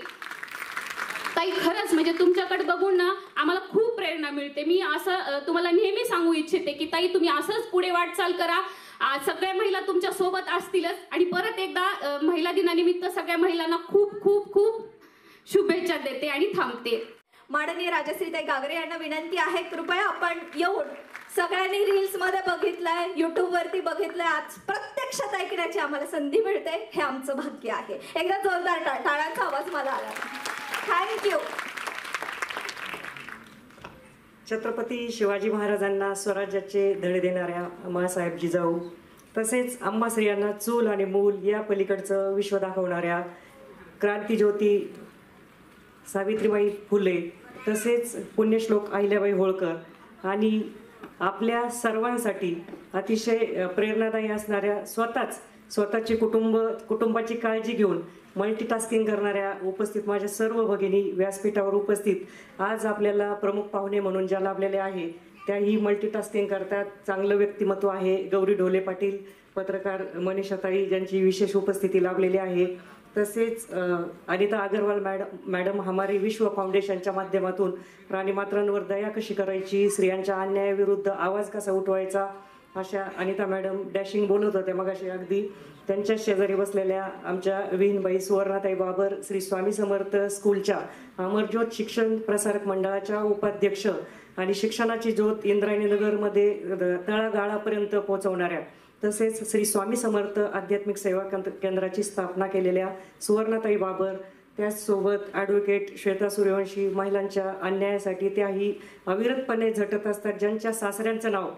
ताई खरंच म्हणजे तुमच्याकडे बघून ना आम्हाला खूप प्रेरणा मिळते. मी असं तुम्हाला नेहमी सांगू इच्छिते की ताई तुम्ही असंच पुढे वाटचाल करा. सगळ्या महिला तुमच्या सोबत असतीलच. आणि परत एकदा महिला दिनानिमित्त सगळ्या महिलांना खूप खूप खूप शुभेच्छा देते आणि थांबते. माननीय राजश्रीताई गागरे यांना विनंती आहे, कृपया आपण येऊन सगळ्यांनी रील्स मध्ये बघितलंय, युट्यूब वरती बघितलंय, आज प्रत्यक्षात ऐकण्याची आम्हाला संधी मिळते, हे आमचं भाग्य आहे. एकदा जोरदार टाळ्यांचा आवाज मला आला. थँक्यू. छत्रपती शिवाजी महाराजांना स्वराज्याचे धडे देणाऱ्या माँसाहेब जिजाऊ, तसेच अंबास्त्रियांना चूल आणि मूल या पलीकडचं विश्व दाखवणाऱ्या क्रांतिज्योती सावित्रीबाई फुले, तसेच पुण्यश्लोक अहिल्याबाई होळकर आणि आपल्या सर्वांसाठी अतिशय प्रेरणादायी असणाऱ्या स्वतःची कुटुंबाची काळजी घेऊन मल्टीटास्किंग करणाऱ्या उपस्थित माझ्या सर्व भगिनी व्यासपीठावर उपस्थित, आज आपल्याला प्रमुख पाहुणे म्हणून ज्या लाभलेले आहे त्याही मल्टीटास्किंग करतात. चांगलं व्यक्तिमत्व आहे. गौरी ढोले पाटील, पत्रकार मनीषाताई ज्यांची विशेष उपस्थिती लाभलेली आहे. तसेच अनिता अग्रवाल मॅडम हमारी विश्व फाउंडेशनच्या माध्यमातून प्राणीमात्रांवर दया कशी करायची, स्त्रियांच्या अन्यायाविरुद्ध आवाज कसा उठवायचा, अशा अनिता मॅडम डॅशिंग बोलत होत्या मगाशी. अगदी त्यांच्या शेजारी बसलेल्या आमच्या विहीनबाई सुवर्णाताई बाबर, श्री स्वामी समर्थ स्कूलच्या अमरज्योत शिक्षण प्रसारक मंडळाच्या उपाध्यक्ष आणि शिक्षणाची ज्योत इंद्रायणीनगरमध्ये तळागाळापर्यंत पोहोचवणाऱ्या तसेच श्री स्वामी समर्थ आध्यात्मिक सेवा केंद्राची स्थापना केलेल्या सुवर्णाताई बाबर, त्याचसोबत ॲडव्होकेट श्वेता सूर्यवंशी महिलांच्या अन्यायासाठी त्याही अविरतपणे झटत असतात, ज्यांच्या सासऱ्यांचं नाव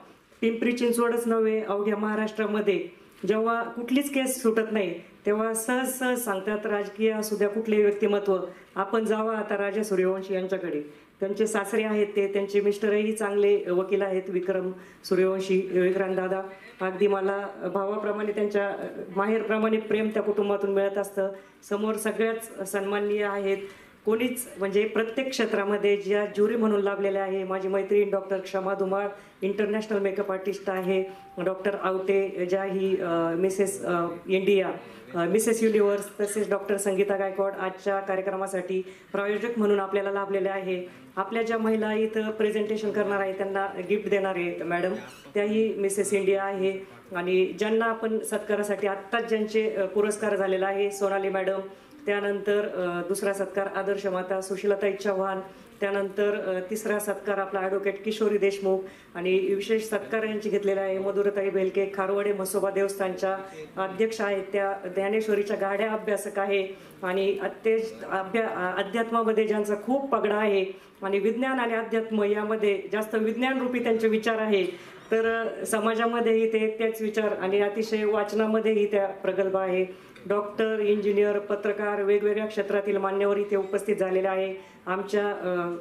पिंपरी चिंचवडच नव्हे अवघ्या महाराष्ट्रामध्ये जेव्हा कुठलीच केस सुटत नाही तेव्हा सहज सहज सांगतात, राजकीय असू द्या कुठलेही व्यक्तिमत्व, आपण जावा आता राजा सूर्यवंशी यांच्याकडे. त्यांचे सासरे आहेत ते, त्यांचे मिस्टरही चांगले वकील आहेत, विक्रम सूर्यवंशी, विक्रांत दादा. अगदी मला भावाप्रमाणे त्यांच्या माहेरप्रमाणे प्रेम त्या कुटुंबातून मिळत असतं. समोर सगळ्याच सन्माननीय आहेत, कोणीच म्हणजे प्रत्येक क्षेत्रामध्ये ज्या ज्युरी म्हणून लाभलेल्या आहे. माझी मैत्रीण डॉक्टर क्षमा धुमाळ इंटरनॅशनल मेकअप आर्टिस्ट आहे, डॉक्टर आवटे ज्या ही मिसेस इंडिया, मिसेस युनिव्हर्स, तसेच डॉक्टर संगीता गायकवाड आजच्या कार्यक्रमासाठी प्रायोजक म्हणून आपल्याला लाभलेले आहे. आपल्या ज्या महिला इथं प्रेझेंटेशन करणार आहे त्यांना गिफ्ट देणारे मॅडम त्याही मिसेस इंडिया आहे. आणि ज्यांना आपण सत्कारासाठी आत्ताच ज्यांचे पुरस्कार झालेला आहे सोनाली मॅडम, त्यानंतर दुसरा सत्कार आदर्श माता सुशीलाताई चव्हाण, त्यानंतर तिसरा सत्कार आपला ॲडव्होकेट किशोरी देशमुख, आणि विशेष सत्कार यांची घेतलेला आहे मधुरताई बेलके, खारवडे म्हसोबा देवस्थानच्या अध्यक्ष आहेत, त्या ज्ञानेश्वरीच्या गाड्या अभ्यासक आहे आणि अध्यात्मामध्ये ज्यांचा खूप पगडा आहे आणि विज्ञान आणि अध्यात्म यामध्ये जास्त विज्ञानरूपी त्यांचे विचार आहे. तर समाजामध्येही ते त्याच विचार आणि अतिशय वाचनामध्येही त्या प्रगल्भ आहे. डॉक्टर, इंजिनियर, पत्रकार, वेगवेगळ्या क्षेत्रातील मान्यवर इथे उपस्थित झालेले आहे. आमच्या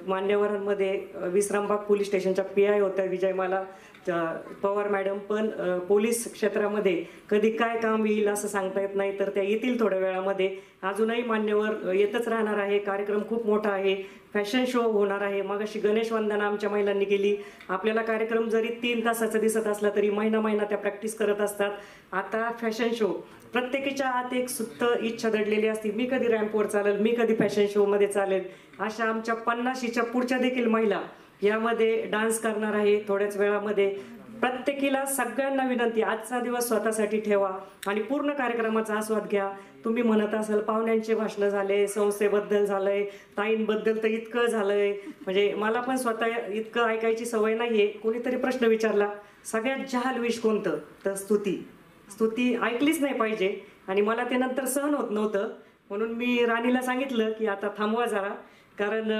मान्यवरांमध्ये विश्रामबाग पोलीस स्टेशनच्या PI होत्या विजयमाला पवार मॅडम, पण पोलीस क्षेत्रामध्ये कधी काय काम येईल असं सांगता येत नाही, तर त्या येतील थोड्या वेळामध्ये. अजूनही मान्यवर येतच राहणार आहे. कार्यक्रम खूप मोठा आहे, फॅशन शो होणार आहे. मगाशी गणेश वंदना आमच्या महिलांनी केली. आपल्याला कार्यक्रम जरी 3 तासाचा दिसत असला तरी महिना त्या प्रॅक्टिस करत असतात. आता फॅशन शो, प्रत्येकीच्या आत एक सुप्त इच्छा दडलेली असते, मी कधी रॅम्पवर चालेल, मी कधी फॅशन शो मध्ये चालेल. अशा आमच्या 50च्या पुढच्या देखील महिला यामध्ये डान्स करणार आहे थोड्याच वेळामध्ये. प्रत्येकीला सगळ्यांना विनंती, आजचा दिवस स्वतःसाठी ठेवा आणि पूर्ण कार्यक्रमाचा आस्वाद घ्या. तुम्ही म्हणत असाल पाहुण्यांचे भाषण झाले, संस्थेबद्दल झालंय, ताईंबद्दल तर इतकं झालंय, म्हणजे मला पण स्वतः इतकं ऐकायची सवय नाहीये. कोणीतरी प्रश्न विचारला, सगळ्यात जहाल विष कोणतं, तर स्तुती ऐकलीच नाही पाहिजे. आणि मला ते नंतर सहन होत नव्हतं, म्हणून मी राणीला सांगितलं की आता थांबवा जरा, कारण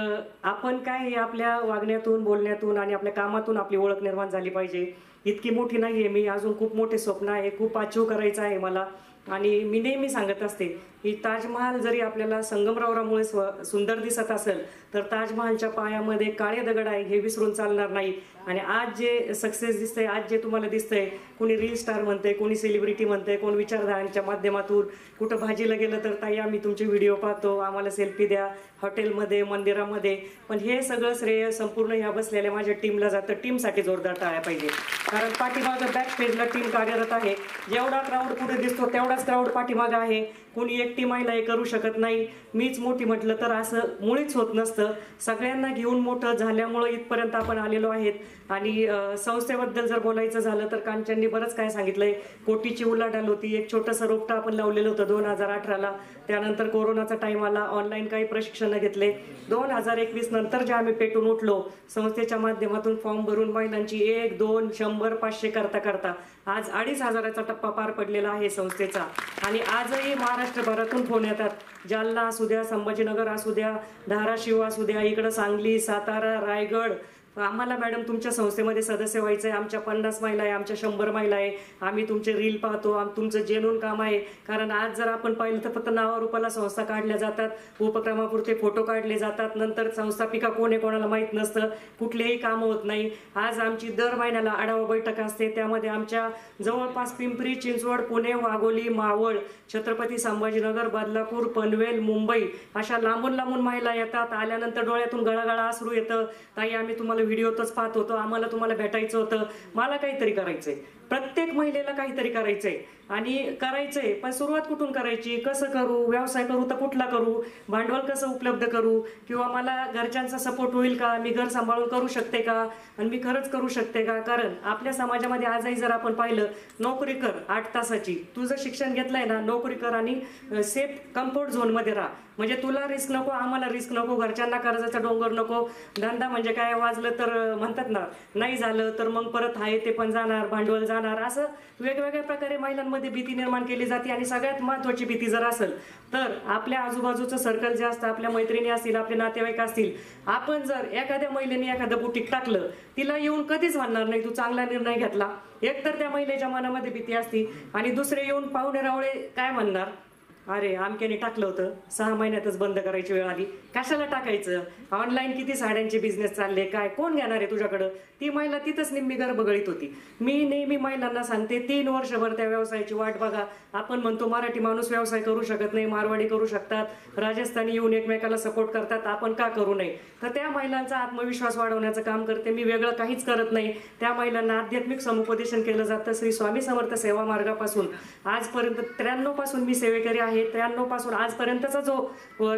आपण काय हे आपल्या वागण्यातून, बोलण्यातून आणि आपल्या कामातून आपली ओळख निर्माण झाली पाहिजे. इतकी मोठी नाही आहे मी, अजून खूप मोठे स्वप्न आहे, खूप अचीव करायचं आहे मला. आणि मी नेहमी सांगत असते की ताजमहाल जरी आपल्याला संगमरवरामुळे सुंदर दिसत असेल तर ताजमहालच्या पायामध्ये काळे दगड आहे हे विसरून चालणार नाही. आणि आज जे सक्सेस दिसतंय, आज जे तुम्हाला दिसतंय, कोणी रील स्टार म्हणतंय, कोणी सेलिब्रिटी म्हणतंय, कोण विचारधारांच्या माध्यमातून, कुठं भाजीला गेलं तर ताई आम्ही तुमचे व्हिडिओ पाहतो, आम्हाला सेल्फी द्या, हॉटेलमध्ये, मंदिरामध्ये. पण हे सगळं श्रेय संपूर्ण ह्या बसलेल्या माझ्या टीमला जातं. टीमसाठी जोरदार टाळ्या पाहिजे, कारण पाठीमागं बॅक स्टेजला टीम कार्यरत आहे. जेवढा क्राऊड पुढे दिसतो तेवढाच क्राऊड पाठीमागं आहे. कोणी एकटी महिला हे करू शकत नाही, मीच मोठी म्हटलं तर असं मुळीच होत नसतं. सगळ्यांना घेऊन मोठं झाल्यामुळं इथपर्यंत आपण आलेलो आहेत. आणि संस्थेबद्दल जर बोलायचं झालं तर कांचननी बरंच काय सांगितलंय. कोटीची उलाढाल होती, एक छोटंसं रोपटं आपण लावलेलं होतं 2018ला, त्यानंतर कोरोनाचा टाइम आला, ऑनलाईन काही प्रशिक्षण घेतले. 2021 नंतर जे आम्ही पेटून उठलो, संस्थेच्या माध्यमातून फॉर्म भरून महिलांची 1, 2, 100, 500 करता आज 2,500चा टप्पा पार पडलेला आहे संस्थेचा. आणि आजही महाराष्ट्रभरातून फोन येतात, जालना असू द्या, संभाजीनगर असू द्या, धाराशिव असू द्या, इकडं सांगली, सातारा, रायगड, आम्हाला मॅडम तुमच्या संस्थेमध्ये सदस्य व्हायचं आहे. आमच्या 50 महिला आहे, आमच्या 100 महिला आहे, आम्ही तुमचे रील पाहतो, तुमचं जेन्युइन काम आहे. कारण आज जर आपण पाहिलं तर फक्त नावारूपाला संस्था काढल्या जातात, उपक्रमापुरते फोटो काढले जातात, नंतर संस्थापिका कोण आहे कोणाला माहीत नसतं, कुठलेही कामं होत नाही. आज आमची दर महिन्याला आढावा बैठक असते, त्यामध्ये आमच्या जवळपास पिंपरी चिंचवड, पुणे, वाघोली, मावळ, छत्रपती संभाजीनगर, बदलापूर, पनवेल, मुंबई अशा लांबून लांबून महिला येतात. आल्यानंतर डोळ्यातून गळागळा अश्रू येतं, ताई आम्ही तुम्हाला व्हिडिओतच पाहत होतो, आम्हाला तुम्हाला भेटायचं होतं, मला काहीतरी करायचंय. प्रत्येक महिलेला काहीतरी करायचंय आणि करायचंय, पण सुरुवात कुठून करायची, कसं करू, व्यवसाय करू तर कुठला करू, भांडवल कसं उपलब्ध करू, किंवा मला घरच्यांचा सपोर्ट होईल का, मी घर सांभाळून करू शकते का, आणि मी खरंच करू शकते का. कारण आपल्या समाजामध्ये आजही जर आपण पाहिलं, नोकरी कर 8 तासाची, तुझं शिक्षण घेतलंय ना, नोकरी कर आणि सेफ कम्फर्ट झोनमध्ये राहा. म्हणजे तुला रिस्क नको, आम्हाला रिस्क नको, घरच्यांना कर्जाचा डोंगर नको. धंदा म्हणजे काय, वाजलं तर म्हणतात ना, नाही झालं तर मग परत आहे ते पण जाणार, भांडवल जाणार, जाणार, असं वेगवेगळ्या प्रकारे महिलांमध्ये भीती निर्माण केली जाते. आणि सगळ्यात महत्त्वाची भीती जर असेल तर आपल्या आजूबाजूचं सर्कल जे असतं, आपल्या मैत्रिणी असतील, आपले नातेवाईक असतील, आपण जर एखाद्या महिलेने एखादं बुटीक टाकलं, तिला येऊन कधीच म्हणणार नाही तू चांगला निर्णय घेतला. एकतर त्या महिलेच्या मनामध्ये भीती असते आणि दुसरे येऊन पाहुणे रावळे काय म्हणणार, अरे अमक्याने टाकलं होतं 6 महिन्यातच बंद करायची वेळ आली, कशाला टाकायचं, ऑनलाईन किती साड्यांचे बिझनेस चालले, काय कोण घेणार आहे तुझ्याकडं. ती महिला तिथंच निम्मी गरबगळीत होती. मी नेहमी महिलांना सांगते 3 वर्षभर त्या व्यवसायाची वाट बघा. आपण म्हणतो मराठी माणूस व्यवसाय करू शकत नाही, मारवाडी करू शकतात, राजस्थानी येऊन एकमेकाला सपोर्ट करतात, आपण का करू नये. तर त्या महिलांचा आत्मविश्वास वाढवण्याचं काम करते मी, वेगळं काहीच करत नाही. त्या महिलांना आध्यात्मिक समुपदेशन केलं जातं. श्री स्वामी समर्थ सेवा मार्गापासून आजपर्यंत 93 पासून मी सेवेकरी आहे. 93 पासून आजपर्यंतचा जो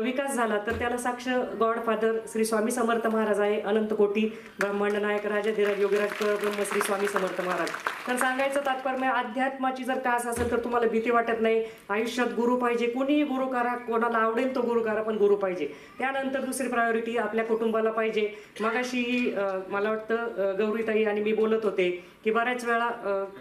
विकास झाला तर त्याला साक्ष गॉडफादर श्री स्वामी समर्थ महाराज आहे. अनंत कोटी ब्रह्मांड नायक राजाधिराज योगीराज परब्रह्म श्री स्वामी समर्थ महाराज. तर सांगायचं तात्पर्य अध्यात्माची जर कास असेल तर तुम्हाला भीती वाटत नाही. आयुष्यात गुरु पाहिजे, कुणीही गुरु करा, कोणाला आवडेल तो गुरु करा, पण गुरु पाहिजे. त्यानंतर दुसरी प्रायोरिटी आपल्या कुटुंबाला पाहिजे. मगाशी मला वाटतं गौरीताई आणि मी बोलत होते की बऱ्याच वेळा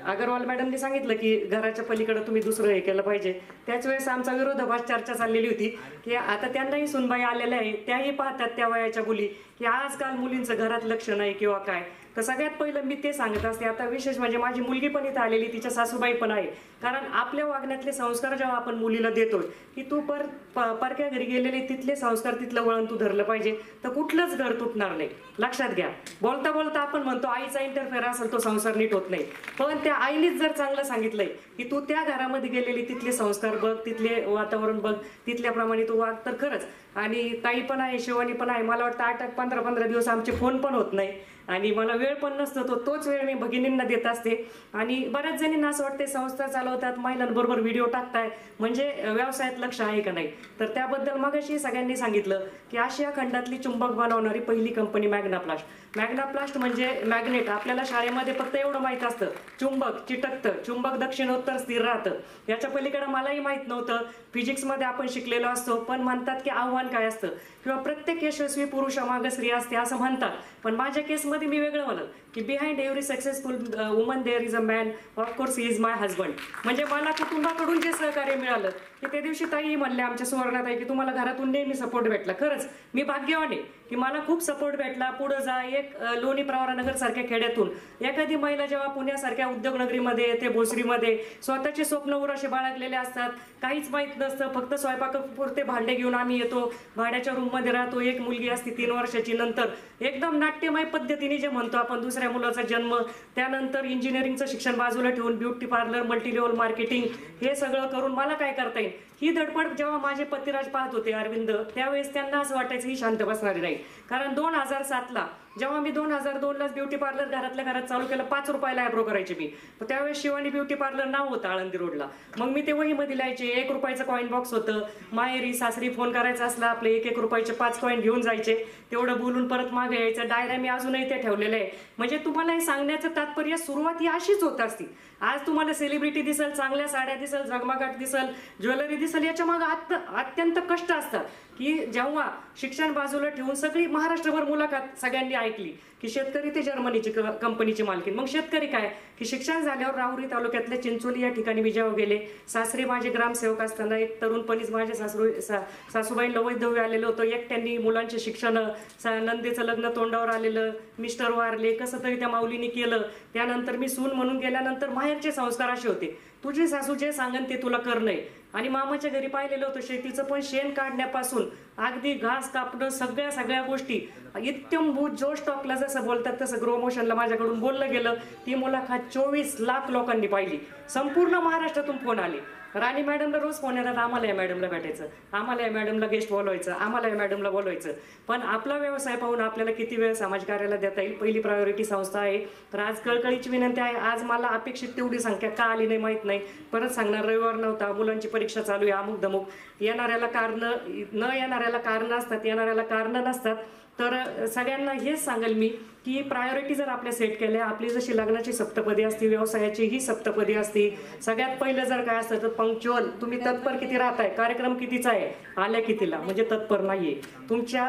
अगरवाल मॅडमनी सांगितलं की घराच्या पलीकडे तुम्ही दुसरं हे केलं पाहिजे. त्याच वेळेस आमचा विरोधाभास चर्चा चाललेली होती की आता त्यांनाही सुनबाई आलेल्या आहे, त्याही पाहतात त्या वयाच्या मुली की आजकाल मुलींचं घरात लक्ष नाही किंवा काय. तर सगळ्यात पहिलं मी ते सांगत असते. आता विशेष म्हणजे माझी मुलगी पण इथं आलेली, तिच्या सासूबाई पण आहे. कारण आपल्या वागण्यातले संस्कार जेव्हा आपण मुलीला देतो की तू परक्या घरी गेलेले तिथले संस्कार, तिथलं वळण तू धरलं पाहिजे, तर कुठलंच घर तुटणार नाही. लक्षात घ्या. बोलता बोलता आपण म्हणतो आईचा इंटरफेअर असेल तो संसार नीट होत नाही, पण त्या आईनेच जर चांगलं सांगितलंय की तू त्या घरामध्ये गेलेली तिथले संस्कार बघ, तिथले वातावरण बघ, तिथल्याप्रमाणे तू वाग, तर खरंच. आणि ताई पण आहे, शिवानी पण आहे. मला वाटतं 8-15 दिवस आमचे फोन पण होत नाही आणि मला वेळ पण नसतो. तोच वेळ मी भगिनींना देत असते. आणि बऱ्याच जणींना असं वाटते संस्था चालवतात, महिलांबरोबर व्हिडिओ टाकताय म्हणजे व्यवसायात लक्ष आहे का नाही. तर त्याबद्दल मगाशी सगळ्यांनी सांगितलं की आशिया खंडातली चुंबक बनवणारी पहिली कंपनी मॅग्नाप्लास्ट. मॅग्नाप्लास्ट म्हणजे मॅग्नेट. आपल्याला शाळेमध्ये फक्त एवढं माहित असतं, चुंबक चिटकतं, चुंबक दक्षिणोत्तर स्थिर राहतं. याच्या पलीकडे मलाही माहित नव्हतं. फिजिक्समध्ये आपण शिकलेलो असतो, पण म्हणतात की आव्हान काय असतं किंवा प्रत्येक यशस्वी पुरुषामागे स्त्री असते असं म्हणतात. पण माझ्या केसमध्ये मी वेगळं म्हणत की behind every successful woman there is a man, of course he is my husband. म्हणजे मला कुटुंबाकडून जे सहकार्य मिळालं की त्या दिवशी ताई म्हणले आमच्या सुवर्णाताई की तुम्हाला घरातून नेहमी सपोर्ट भेटला. खरंच मी भाग्यवान आहे की मला खूप सपोर्ट भेटला. पुढे जा. एक लोणी प्रवरानगर सारख्या खेड्यातून एखादी महिला जेव्हा पुण्यासारख्या उद्योगनगरीमध्ये येते, भोसरीमध्ये, स्वतःचे स्वप्न उराशे बाळगलेले असतात, काहीच माहीत नसतं, फक्त स्वयंपाकापुरते भांडे घेऊन आम्ही येतो, भाड्याच्या रूममध्ये राहतो. एक मुलगी असते 3 वर्षाची. नंतर एकदम नाट्यमय पद्धतीने जे म्हणतो आपण दुसऱ्या मुलाचा जन्म, त्यानंतर इंजिनिअरिंगचं शिक्षण बाजूला ठेवून ब्युटी पार्लर, मल्टीलेव्हल मार्केटिंग हे सगळं करून मला काय करता येईल ही धडपड जेव्हा माझे पतिराज पाहत होते अरविंद, त्यावेळेस त्यांना असं वाटायचं ही शांत बसणारी नाही. कारण 2007ला जेव्हा मी 2002लाच ब्युटी पार्लर घरातल्या घरात चालू केलं, 5 रुपयाला आयब्रो करायचे मी. त्यावेळेस शिवानी ब्युटी पार्लर नाव होतं आळंदी रोडला. मग मी ते वहीमध्ये लिहायचे. 1 रुपयाचं कॉईन बॉक्स होतं. माहेरी सासरी फोन करायचा असला आपले 1-1 रुपयाचे 5 कॉईन घेऊन जायचे. तेवढं बोलून परत मागे यायचं. डायऱ्या मी अजूनही ते ठेवलेलं आहे. म्हणजे तुम्हाला हे सांगण्याचं तात्पर्य सुरुवात ही अशीच होत असती. आज तुम्हाला सेलिब्रिटी दिसल, चांगल्या साड्या दिसल, झगमगाट दिसल, ज्वेलरी दिसल, याच्या मागे अत्यंत कष्ट असतात. की जेव्हा शिक्षण बाजूला ठेवून सगळी महाराष्ट्रभर मुलाखत सगळ्यांनी ऐकली की शेतकरी ते जर्मनीची कंपनीची मालकीन. मग शेतकरी काय की शिक्षण झाल्यावर राहुरी तालुक्यातल्या चिंचोली या ठिकाणी मी जेव्हा गेले, सासरे माझे ग्रामसेवक असताना एक तरुणपणीच माझे सासूबाईंना वैधव्य आलेलं होतं. एकट्यांनी मुलांचे शिक्षण, नंदेचं लग्न तोंडावर आलेलं, मिस्टर वारले, कसं तरी त्या माऊलीने केलं. त्यानंतर मी सून म्हणून गेल्यानंतर माहेरचे संस्कार असे होते, तुझी सासू जे सांगन ते तुला करणं आहे. आणि मामाच्या घरी पाहिलेलं होतं शेतीचं, पण शेण काढण्यापासून अगदी घास कापणं, सगळ्या गोष्टी इत्यंभूत जोश टॉकला जसं बोलतात तसं ग्रो मोशनला माझ्याकडून बोललं गेलं. ती मुलाखत 24 लाख लोकांनी पाहिली. संपूर्ण महाराष्ट्रातून फोन आले. राणी मॅडमला रोज फोन येतात, आम्हाला या मॅडमला भेटायचं, आम्हाला या मॅडमला गेस्ट बोलवायचं, आम्हाला या मॅडमला बोलवायचं. पण आपला व्यवसाय पाहून आपल्याला किती वेळ समाज कार्याला देता येईल, पहिली प्रायोरिटी संस्था आहे. तर आज कळकळीची विनंती आहे. आज मला अपेक्षित तेवढी संख्या का आली नाही माहीत नाही. परत सांगणार, रविवार नव्हता, मुलांची परीक्षा चालू आहे, अमुक धमुक. येणाऱ्याला कारण न येणाऱ्याला कारण असतात, येणाऱ्याला कारण नसतात. तर सगळ्यांना हेच सांगेल मी की प्रायोरिटी जर आपल्या सेट केल्या, आपली जशी लग्नाची सप्तपदी असती, व्यवसायाची ही सप्तपदी असती, सगळ्यात पहिलं जर काय असतं तर पंक्च्युअल, तुम्ही तत्पर किती राहताय, कार्यक्रम कितीचा आहे, आल्या कितीला, म्हणजे तत्पर नाहीये, तुमच्या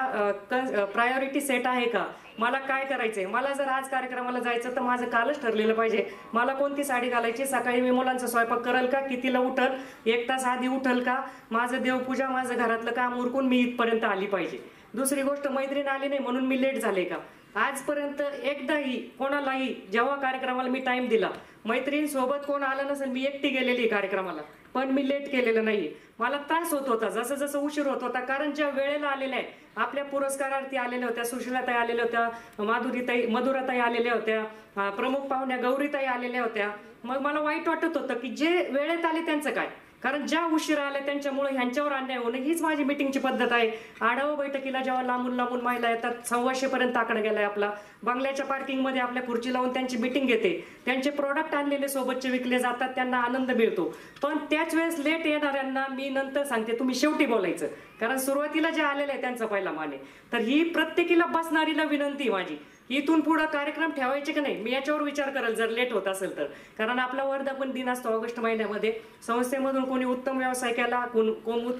प्रायोरिटी सेट आहे का, मला काय करायचंय, मला जर आज कार्यक्रमाला जायचं तर माझं कालच ठरलेलं पाहिजे, मला कोणती साडी घालायची, सकाळी मी मुलांचा स्वयंपाक करेल का, कितीला उठल, 1 तास आधी उठल का, माझं देवपूजा, माझं घरातलं काम उरकून मी इथपर्यंत आली पाहिजे. दुसरी गोष्ट, मैत्रीण आली नाही म्हणून मी लेट झाले का, आजपर्यंत एकदाही कोणालाही जेव्हा कार्यक्रमाला मी टाइम दिला, मैत्रीण सोबत कोण आलं नसेल, मी एकटी गेलेली कार्यक्रमाला, पण मी लेट केलेलं नाही. मला त्रास होत होता, जसं जसं उशीर होत होता, कारण ज्या वेळेला आलेल्या आहे, आपल्या पुरस्कारार्थी आलेल्या होत्या, सुशीलाताई आलेल्या होत्या, मधुराताई आलेल्या होत्या, प्रमुख पाहुण्या गौरीताई आलेल्या होत्या, मग मला वाईट वाटत होतं की जे वेळेत आले त्यांचं काय, कारण ज्या उशिरा आल्या त्यांच्यामुळे ह्यांच्यावर अन्याय होणं हीच माझी मिटिंगची पद्धत आहे. आढावा बैठकीला जेव्हा लांबून लांबून महिला येतात, 1,200 पर्यंत आकडा गेलाय आपला, बंगल्याच्या पार्किंगमध्ये आपल्या खुर्ची लावून त्यांची मिटिंग घेते, त्यांचे प्रोडक्ट आणलेले सोबतचे विकले जातात, त्यांना आनंद मिळतो. पण त्याच वेळेस लेट येणाऱ्यांना मी नंतर सांगते तुम्ही शेवटी बोलायचं, कारण सुरुवातीला जे आलेलं आहे त्यांचा पहिला मान आहे. तर ही प्रत्येकीला बसणारीला विनंती माझी, इथून पुढे कार्यक्रम ठेवायचे की नाही मी याच्यावर विचार करेल जर लेट होत असेल तर, कारण आपला वर्धापन दिन असतो ऑगस्ट महिन्यामध्ये. संस्थेमधून कोणी उत्तम व्यवसाय केला, कोण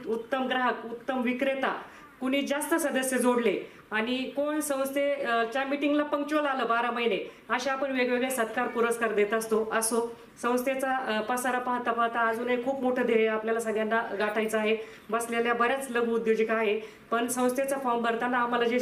उत्तम ग्राहक, उत्तम विक्रेता, कुणी जास्त सदस्य जोडले आणि कोण संस्थेच्या मीटिंगला पंक्च्युअल आलं 12 महिने, अशा आपण वेगवेगळे सत्कार पुरस्कार देत असो. संस्थेचा पसारा पाहता पाहता अजूनही खूप मोठं ध्येय आपल्याला सगळ्यांना गाठायचं आहे. बसलेल्या बऱ्याच लघु उद्योजिका आहे, पण संस्थेचा फॉर्म भरताना आम्हाला जे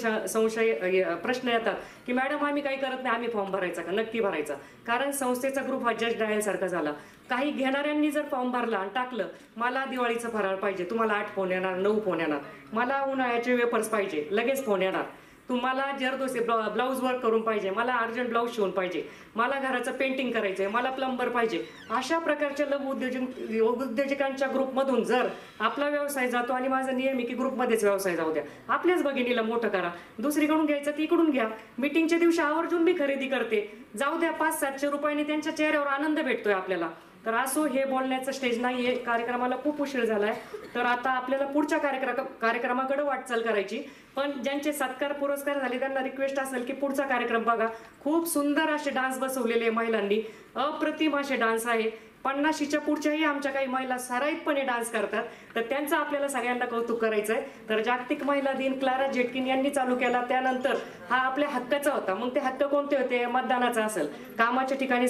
प्रश्न येतात की मॅडम आम्ही काही करत नाही, आम्ही फॉर्म भरायचा का, नक्की भरायचा, कारण संस्थेचा ग्रुप हा जज डायल सारखा झाला. काही घेणाऱ्यांनी जर फॉर्म भरला आणि टाकलं, मला दिवाळीचं फराळ पाहिजे, तुम्हाला 8 फोन येणार, 9 फोन येणार, मला उन्हाळ्याचे वेपर्स पाहिजे, लगेच फोन येणार, तुम्हाला जरदोसे ब्लाऊज वर्क करून पाहिजे, मला अर्जंट ब्लाऊज शिवून पाहिजे, मला घराचं पेंटिंग करायचंय, मला प्लंबर पाहिजे, अशा प्रकारच्या लघु उद्योजकांच्या ग्रुपमधून जर आपला व्यवसाय जातो, आणि माझा नियम आहे की ग्रुपमध्येच व्यवसाय जाऊ द्या, आपल्याच भगिनीला मोठं करा, दुसरीकडून घ्यायचं ती इकडून घ्या, मीटिंगच्या दिवशी आवर्जून मी खरेदी करते, जाऊ द्या, 500-700 रुपयांनी त्यांच्या चेहऱ्यावर आनंद भेटतोय आपल्याला. तर असो, हे बोलण्याचं स्टेज नाहीये, कार्यक्रमाला खूप उशीर झालाय, तर आता आपल्याला पुढच्या कार्यक्रमाकडे वाटचाल करायची. पण ज्यांचे सत्कार पुरस्कार झाले त्यांना रिक्वेस्ट असेल की पुढचा कार्यक्रम बघा, खूप सुंदर असे डान्स बसवलेले महिलांनी, अप्रतिम असे डान्स आहे, 50च्या पुढच्याही आमच्या काही महिला सराईतपणे डान्स करतात, तर त्यांचं आपल्याला सगळ्यांना कौतुक करायचं आहे. तर जागतिक महिला दिन क्लारा झेटकिन यांनी चालू केला, त्यानंतर हा आपल्या हक्काचा होता. मग ते हक्क कोणते होते, मतदानाचा असेल, कामाच्या ठिकाणी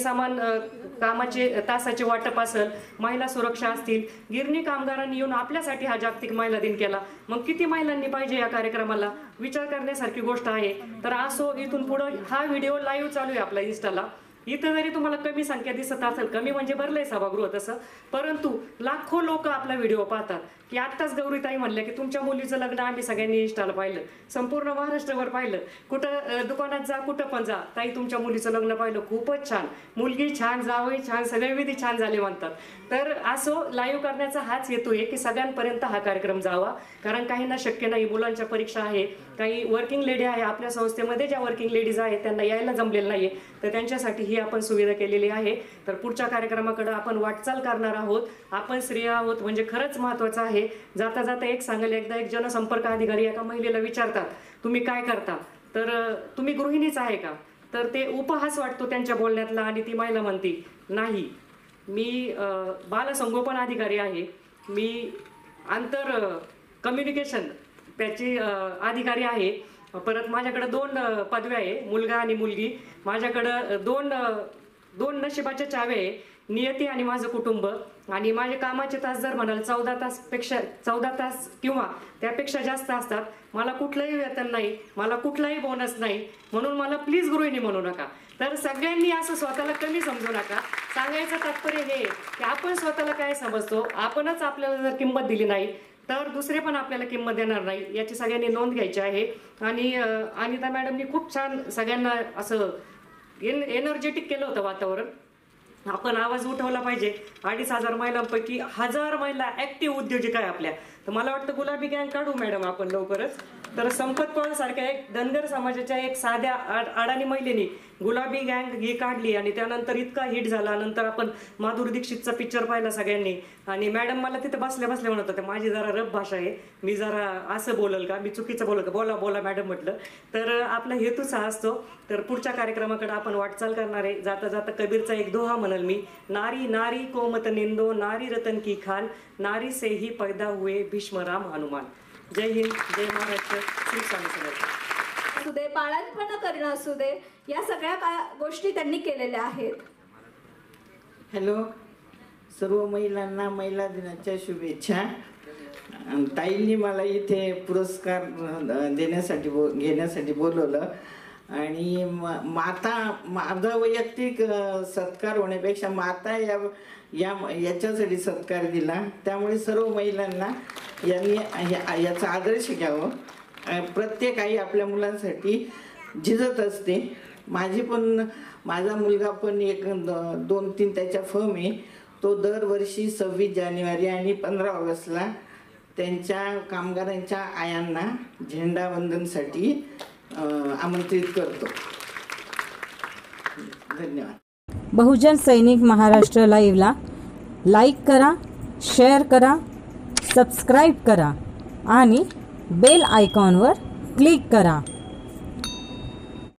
कामाचे तासाचे वाटप असेल, महिला सुरक्षा असतील, गिरणी कामगारांनी येऊन आपल्यासाठी हा जागतिक महिला दिन केला, मग किती महिलांनी पाहिजे या कार्यक्रमाला, विचार करण्यासारखी गोष्ट आहे. तर असो, इथून पुढे हा व्हिडिओ लाईव्ह चालू आहे आपल्या इन्स्टाला. इथं जरी तुम्हाला कमी संख्या दिसत असेल, कमी म्हणजे भरलंय सभागृह तसं, परंतु लाखो लोक आपला व्हिडिओ पाहतात. की आत्ताच गौरीताई म्हणल्या की तुमच्या मुलीचं लग्न आम्ही सगळ्यांनी इन्स्टाला पाहिलं, संपूर्ण महाराष्ट्रभर पाहिलं, कुठं दुकानात जा, कुठं पण जा, ताई तुमच्या मुलीचं लग्न पाहिलं, खूपच छान, मुलगी छान, जावई छान, सगळे विधी छान झाले म्हणतात. तर असो, लाईव्ह करण्याचा हाच हेतू आहे की सगळ्यांपर्यंत हा कार्यक्रम जावा, कारण काहींना शक्य नाही, मुलांच्या परीक्षा आहे, काही वर्किंग लेडी आहे आपल्या संस्थेमध्ये, ज्या वर्किंग लेडीज आहेत त्यांना यायला जमलेलं नाहीये, तर त्यांच्यासाठी ही आपण सुविधा केलेली आहे. तर पुढच्या कार्यक्रमाकडे आपण वाटचाल करणार आहोत. आपण स्त्रिया आहोत म्हणजे खरंच महत्वाचं आहे. जाता जाता एक सांगेल, एकदा एक जनसंपर्क अधिकारी एका महिलेला विचारतात तुम्ही काय करता, तर तुम्ही गृहिणीच आहे का, तर ते उपहास वाटतो त्यांच्या बोलण्यातला, आणि ती महिला म्हणते नाही, मी बालसंगोपन अधिकारी आहे, मी आंतर कम्युनिकेशन त्याची अधिकारी आहे, परत माझ्याकडे 2 पदव्या आहे, मुलगा आणि मुलगी, माझ्याकडं 2 नशिबाच्या चाव्या आहे, नियती आणि माझं कुटुंब, आणि माझे कामाचे तास जर म्हणाल 14 तास किंवा त्यापेक्षा जास्त असतात, मला कुठलंही वेतन नाही, मला कुठलाही बोनस नाही, म्हणून मला प्लीज गृहिणी म्हणू नका. तर सगळ्यांनी असं स्वतःला कमी समजू नका. सांगायचं तात्पर्य हे की आपण स्वतःला काय समजतो, आपणच आपल्याला जर किंमत दिली नाही तर दुसरे पण आपल्याला किंमत देणार नाही, याची सगळ्यांनी नोंद घ्यायची आहे. आणि अनिता मॅडमनी खूप छान सगळ्यांना असं एनर्जेटिक केलं होतं वातावरण. आपण आवाज उठवला पाहिजे. 2,500 महिलांपैकी 1000 महिला ऍक्टिव्ह उद्योजिका आहे आपल्या. तर मला वाटतं गुलाबी गँग काढू मॅडम आपण लवकरच. तर संपत पवार सारख्या एक धनगर समाजाच्या एक साध्या अडाणी महिलेने गुलाबी गँग ही काढली आणि त्यानंतर इतका हिट झाला. नंतर आपण माधुरी दीक्षितचा पिक्चर पाहिला सगळ्यांनी आणि मॅडम मला तिथे बसल्या बसल्या म्हणत होत्या माझी जरा रफ भाषा आहे, मी जरा असं बोलल का, मी चुकीचं बोलल का, बोला बोला मॅडम म्हटलं. तर आपला हेतूच हा असतो. तर पुढच्या कार्यक्रमाकडे आपण वाटचाल करणार आहे. जाता जाता कबीरचा एक दोहा म्हणल मी, नारी नारी को मत निंदो, नारी रतन की खान, नारी से ही पैदा हुए भीष्मराम हनुमान. जय हिंद, जय महाराष्ट्र, श्री स्वामी समर्थ. असू दे, बाळंतपण करणं असू दे, या सगळ्या गोष्टी त्यांनी केलेल्या आहेत. हॅलो, सर्व महिलांना महिला दिनाच्या शुभेच्छा. ताईंनी मला इथे पुरस्कार देण्यासाठी घेण्यासाठी बोलवलं आणि माता, माझा वैयक्तिक सत्कार होण्यापेक्षा माता याच्यासाठी सत्कार दिला. त्यामुळे सर्व महिलांना यांनी याचा आदर्श घ्यावं. प्रत्येक आई आपल्या मुलांसाठी झिजत असते. माझा मुलगा पण एक 2-3 त्याच्या फर्म आहे. तो दरवर्षी 26 जानेवारी आणि 15 ऑगस्टला त्यांच्या कामगारांच्या आयांना झेंडावंदनसाठी आमंत्रित करतो. धन्यवाद. बहुजन सैनिक महाराष्ट्र लाईव्हला लाईक करा, शेअर करा, सबस्क्राईब करा आणि बेल आयकॉनवर क्लिक करा.